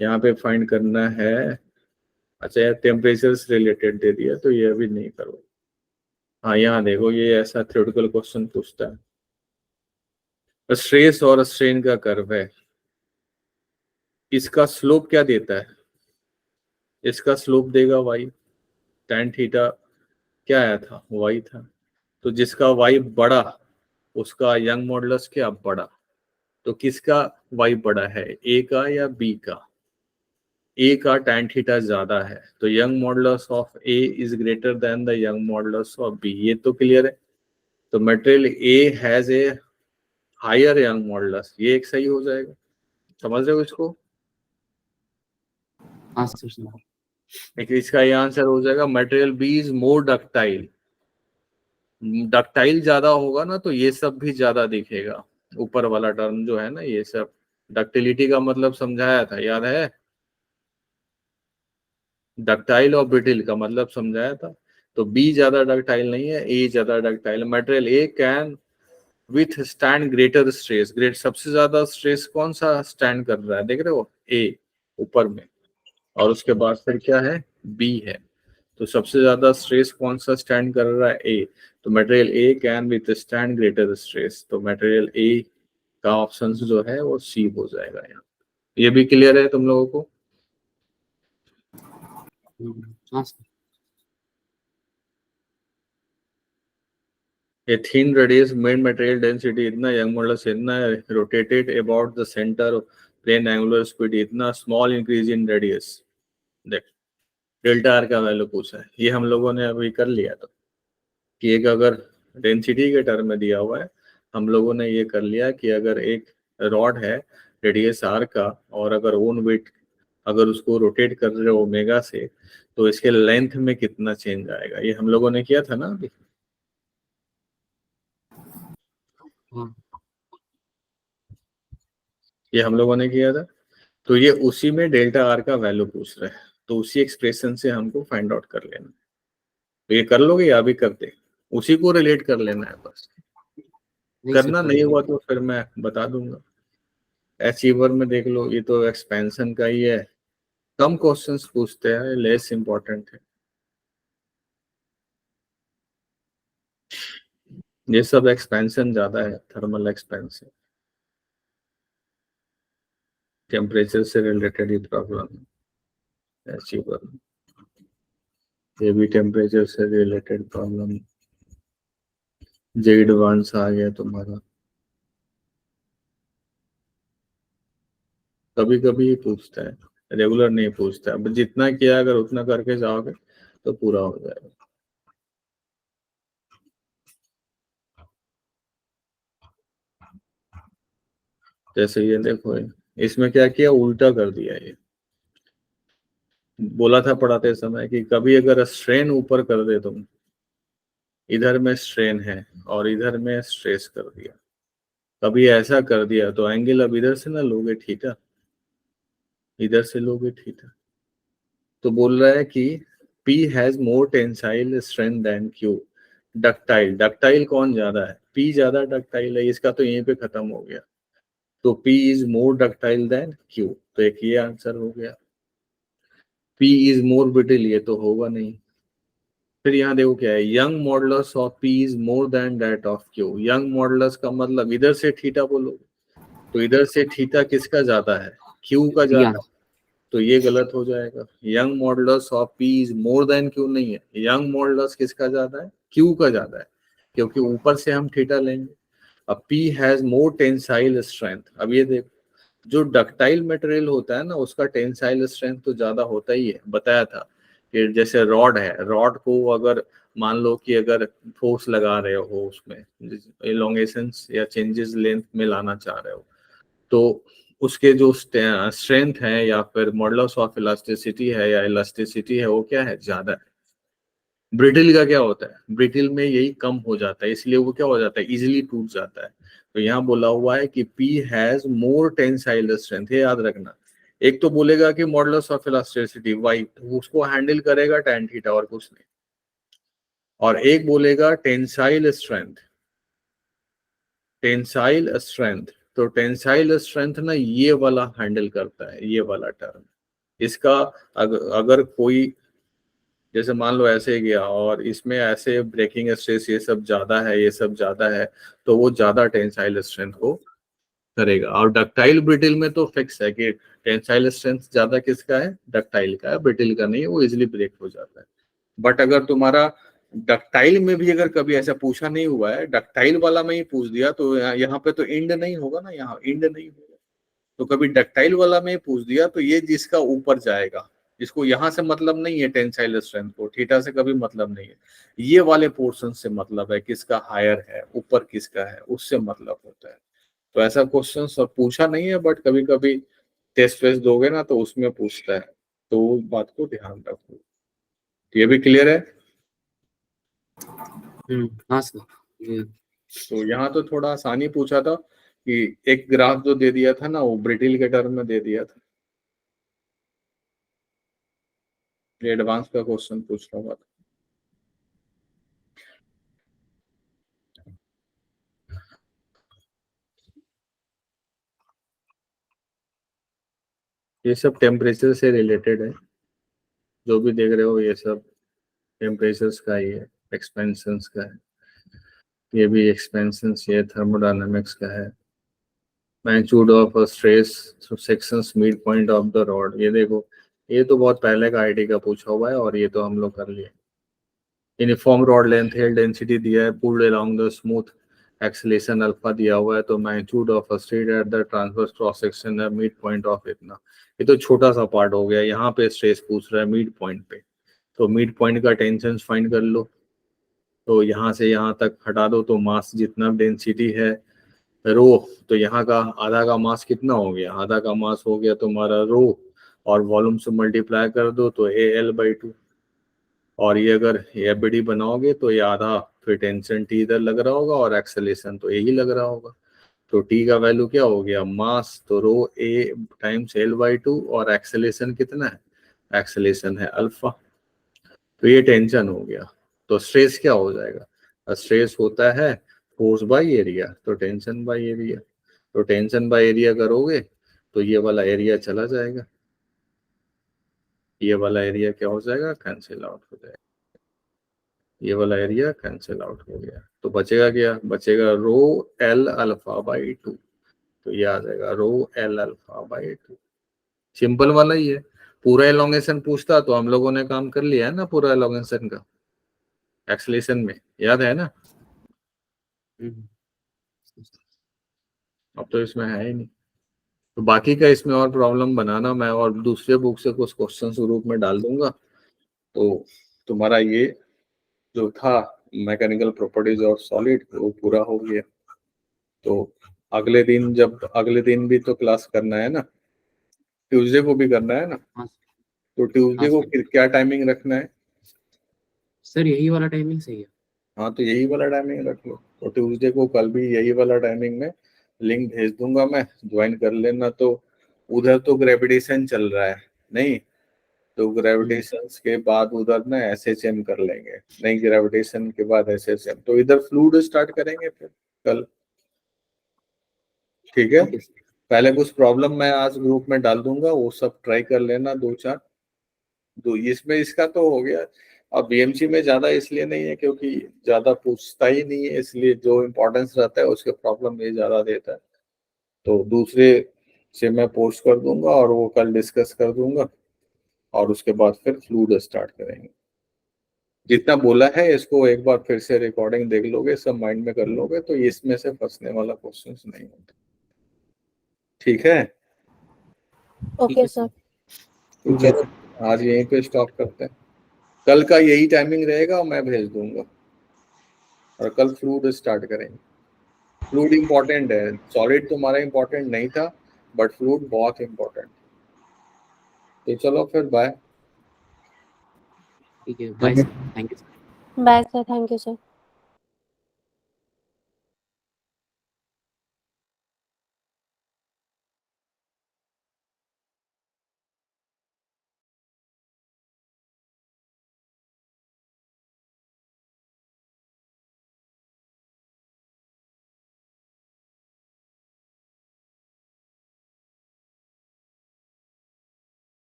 यहाँ पे फाइंड करना है, अच्छा यार टेम्परेचर से रिलेटेड दे दिया तो ये अभी नहीं करो। हाँ यहाँ देखो, ये ऐसा थ्योरेटिकल क्वेश्चन पूछता है, स्ट्रेस और स्ट्रेन का कर्व है, इसका स्लोप क्या देता है, इसका स्लोप देगा y, tan थीटा क्या आया था, y था। तो जिसका y बड़ा उसका यंग मॉडुलस क्या बड़ा, तो किसका y बड़ा है, a का या b का, a का tan थीटा ज्यादा है, तो Young modulus of a is greater than the Young modulus of b। ये तो क्लियर है। तो material a has a higher Young modulus, ये एक सही हो जाएगा। समझ रहे हो इसको? हाँ सर। एक इसका ये आंसर हो जाएगा, material B is more ductile. Ductile ज्यादा होगा ना तो ये सब भी ज्यादा दिखेगा, ऊपर वाला टर्म जो है ना, ये सब डक्टिलिटी का मतलब समझाया था, याद है? डक्टाइल और ब्रिटिल का मतलब समझाया था। तो बी ज्यादा डक्टाइल नहीं है, ए ज्यादा ductile. Material A can with stand greater stress, great सबसे ज्यादा स्ट्रेस कौन सा स्टैंड कर रहा है, देख रहे हो, ए ऊपर में, और उसके बाद फिर क्या है, बी है। तो सबसे ज्यादा स्ट्रेस कौन सा स्टैंड कर रहा है, ए। तो material A can with stand greater stress, तो मटेरियल ए का ऑप्शन जो है वो सी हो जाएगा यहाँ। ये भी क्लियर है तुम लोगों को? हाँ sir. A thin radius main material density इतना, young modulus इतना, rotated about the center, plane angular speed इतना, small increase in radius. देख डेल्टा आर का वैल्यू पूछा है, ये हम लोगों ने अभी कर लिया था कि एक अगर डेंसिटी के टर्म में दिया हुआ है, हम लोगों ने ये कर लिया कि अगर एक रॉड है रेडियस आर का और अगर ओन वेट अगर उसको रोटेट कर रहे हो ओमेगा से, तो इसके लेंथ में कितना चेंज आएगा, ये हम लोगों ने किया था ना अभी। हाँ ये हम लोगों ने किया था, तो ये उसी में डेल्टा आर का वैल्यू पूछ रहा है, तो उसी एक्सप्रेशन से हमको फाइंड आउट कर लेना। तो ये कर लोगे या अभी करते, उसी को रिलेट कर लेना है बस, नहीं करना सर, नहीं हुआ तो फिर मैं बता दूंगा। अचीवर में देख लो, ये तो एक्सपेंशन का ही है, कम क्वेश्चंस पूछते हैं, लेस इंपॉर्टेंट है। ये सब एक्सपेंशन ज्यादा है, थर्मल एक्सपेंशन, टेम्परेचर से रिलेटेड ही प्रॉब्लम है अचीवर में, ये भी टेम्परेचर से रिलेटेड प्रॉब्लम। जे एडवांस आ गया तुम्हारा, कभी कभी ही पूछता है, रेगुलर नहीं पूछता है, जितना किया अगर उतना करके जाओगे तो पूरा हो जाएगा। जैसे ये देखो, इसमें क्या किया, उल्टा कर दिया। ये बोला था पढ़ाते समय कि कभी अगर स्ट्रेन ऊपर कर दे तुम, इधर में स्ट्रेन है और इधर में स्ट्रेस कर दिया, कभी ऐसा कर दिया तो एंगल अब इधर से ना लोगे थीटा, इधर से लोगे थीटा। तो बोल रहा है कि P has more tensile strength than Q। Ductile, ductile कौन ज्यादा है, P ज्यादा डक्टाइल है, इसका तो यहीं पे खत्म हो गया। तो P is more ductile than Q, तो एक ये आंसर हो गया। P इज मोर ब्रिटिल, ये तो होगा नहीं। फिर यहाँ देखो क्या है, Young modulus of P is more than that of Q। Young modulus का मतलब इधर से थीटा बोलो, तो इधर से थीटा किसका ज्यादा है, Q का ज्यादा है, तो ये गलत हो जाएगा। Young modulus of P is more than Q नहीं है, यंग मॉडुलस किसका ज्यादा है, Q का ज्यादा है, क्योंकि ऊपर से हम थीटा लेंगे। अब P has more tensile strength, अब ये देखो जो डक्टाइल मटेरियल होता है ना उसका टेंसाइल स्ट्रेंथ तो ज्यादा होता ही है, बताया था कि जैसे रॉड है, रॉड को अगर मान लो कि अगर फोर्स लगा रहे हो उसमें एलोंगेशन या चेंजेस लेंथ में लाना चाह रहे हो, तो उसके जो स्ट्रेंथ है या फिर मॉडुलस ऑफ इलास्टिसिटी है या इलास्टिसिटी है वो क्या है, ज्यादा है। ब्रिटिल का क्या होता है, ब्रिटिल में यही कम हो जाता है, इसलिए वो क्या हो जाता है, इजिली टूट जाता है। तो यहाँ बोला हुआ है कि P has more tensile strength, ये याद रखना। एक तो बोलेगा कि मॉडुलस ऑफ इलास्टिसिटी वाई, तो उसको हैंडल करेगा tan थीटा और कुछ नहीं, और एक बोलेगा टेंसाइल स्ट्रेंथ, टेंसाइल स्ट्रेंथ, तो टेंसाइल स्ट्रेंथ ना ये वाला हैंडल करता है, ये वाला टर्म। इसका अगर कोई जैसे मान लो ऐसे गया और इसमें ऐसे ब्रेकिंग स्ट्रेस ये सब ज्यादा है, ये सब ज्यादा है, तो वो ज्यादा टेंसाइल स्ट्रेंथ को करेगा। और डक्टाइल ब्रिटिल में तो फिक्स है कि टेंसाइल स्ट्रेंथ ज्यादा किसका है, डक्टाइल का है, ब्रिटिल का नहीं है, वो इजिली ब्रेक हो जाता है। बट अगर तुम्हारा डक्टाइल में भी अगर कभी ऐसा पूछा नहीं हुआ है, डक्टाइल वाला में ही पूछ दिया, तो यहाँ पे तो इंड नहीं होगा ना, यहाँ इंड नहीं होगा, तो कभी डक्टाइल वाला में पूछ दिया तो ये जिसका ऊपर जाएगा, जिसको यहाँ से मतलब नहीं है टेंसाइल स्ट्रेंथ को, थीटा से कभी मतलब नहीं है, ये वाले पोर्शन से मतलब है, किसका हायर है, ऊपर किसका है, उससे मतलब होता है। तो ऐसा क्वेश्चन सब पूछा नहीं है, बट कभी कभी टेस्ट वेस्ट दोगे ना तो उसमें पूछता है, तो उस बात को ध्यान रखो। ये भी क्लियर है। हाँ सर। तो यहाँ तो थोड़ा आसानी पूछा था कि एक ग्राफ जो दे दिया था ना वो ब्रिटिल के टर्म में दे दिया था, ये एडवांस का क्वेश्चन पूछ रहा था। ये सब टेम्परेचर से रिलेटेड है, जो भी देख रहे हो ये सब टेम्परेचर्स का ही है, एक्सपेंशंस का है, ये भी एक्सपेंशंस, ये थर्मोडायनामिक्स का है। Magnitude of stress sections mid point of the rod, ये देखो ये तो बहुत पहले का आईडी का पूछा हुआ है और ये तो हम लोग कर लिए। यूनिफॉर्म रॉड लेंथ हिल डेंसिटी दिया है, pulled along the smooth, acceleration alpha दिया हुआ है, तो magnitude of a straight at the transverse cross section है मिड पॉइंट ऑफ इतना। ये तो छोटा सा पार्ट हो गया, यहाँ पे स्ट्रेस पूछ रहा है मिड पॉइंट पे, तो मिड पॉइंट का टेंशन फाइंड कर लो। तो यहाँ से यहाँ तक हटा दो तो मास जितना डेंसिटी है रो, तो यहाँ का आधा का मास कितना हो गया, आधा का मास हो गया तुम्हारा रो, और वॉल्यूम से मल्टीप्लाई कर दो तो AL/2। और ये अगर एबीडी बनाओगे तो ये आधा, फिर टेंशन टी इधर लग रहा होगा और एक्सेलेरेशन तो यही लग रहा होगा। तो टी का वैल्यू क्या हो गया, मास तो रो ए टाइम्स L/2, और एक्सेलेरेशन कितना है, एक्सेलेरेशन है अल्फा। तो ये टेंशन हो गया। तो स्ट्रेस क्या हो जाएगा, स्ट्रेस होता है फोर्स बाय एरिया, तो टेंशन बाय एरिया। तो टेंशन बाय एरिया करोगे तो ये वाला एरिया चला जाएगा, ये वाला एरिया क्या हो जाएगा, कैंसिल आउट हो जाएगा, ये वाला एरिया कैंसिल आउट हो गया। तो बचेगा क्या, बचेगा रो L अल्फा बाई 2। तो ये आ जाएगा रो L अल्फा बाई 2। सिंपल वाला ही है। पूरा एलोंगेशन पूछता तो हम लोगों ने काम कर लिया है ना पूरा एलोंगेशन का, एक्सेलेरेशन में, याद है ना। अब तो इसमें है ही नहीं, तो बाकी का इसमें और प्रॉब्लम बनाना, मैं और दूसरे बुक से कुछ क्वेश्चन रूप में डाल दूंगा। तो तुम्हारा ये जो था मैकेनिकल प्रॉपर्टीज ऑफ सॉलिड वो पूरा हो गया। तो अगले दिन, जब अगले दिन भी तो क्लास करना है ना, ट्यूसडे को भी करना है ना, हाँ तो ट्यूसडे को फिर क्या टाइमिंग रखना है सर, यही वाला टाइमिंग सही है। हाँ तो यही वाला टाइमिंग रख लो। तो ट्यूसडे को कल भी यही वाला टाइमिंग में लिंक भेज दूंगा मैं, ज्वाइन कर लेना। तो उधर तो ग्रेविटेशन चल रहा है नहीं, तो ग्रेविटेशन के बाद उधर ना SHM कर लेंगे, नहीं ग्रेविटेशन के बाद SHM, तो इधर फ्लूइड स्टार्ट करेंगे फिर कल, ठीक है। पहले कुछ प्रॉब्लम मैं आज ग्रुप में डाल दूंगा, वो सब ट्राई कर लेना 2-4। तो इसमें इसका तो हो गया। अब BMC में ज्यादा इसलिए नहीं है क्योंकि ज्यादा पूछता ही नहीं है, इसलिए जो इम्पोर्टेंस रहता है उसके प्रॉब्लम ये ज्यादा देता है। तो दूसरे से मैं पोस्ट कर दूंगा और वो कल डिस्कस कर दूंगा, और उसके बाद फिर फ्लूइड स्टार्ट करेंगे। जितना बोला है इसको एक बार फिर से रिकॉर्डिंग देख लोगे, सब माइंड में कर लोगे, तो इसमें से फंसने वाला क्वेश्चंस नहीं होता, ठीक है। Okay sir. तो चलो आज यहीं पे स्टॉप करते हैं, कल का यही टाइमिंग रहेगा और मैं भेज दूंगा, और कल फ्लूइड स्टार्ट करेंगे। फ्लूइड इंपॉर्टेंट है, सॉलिड तुम्हारा इंपॉर्टेंट नहीं था, बट फ्लूइड बहुत इंपॉर्टेंट। तो चलो फिर बाय। ठीक है, bye sir, thank you. Bye sir, thank you sir.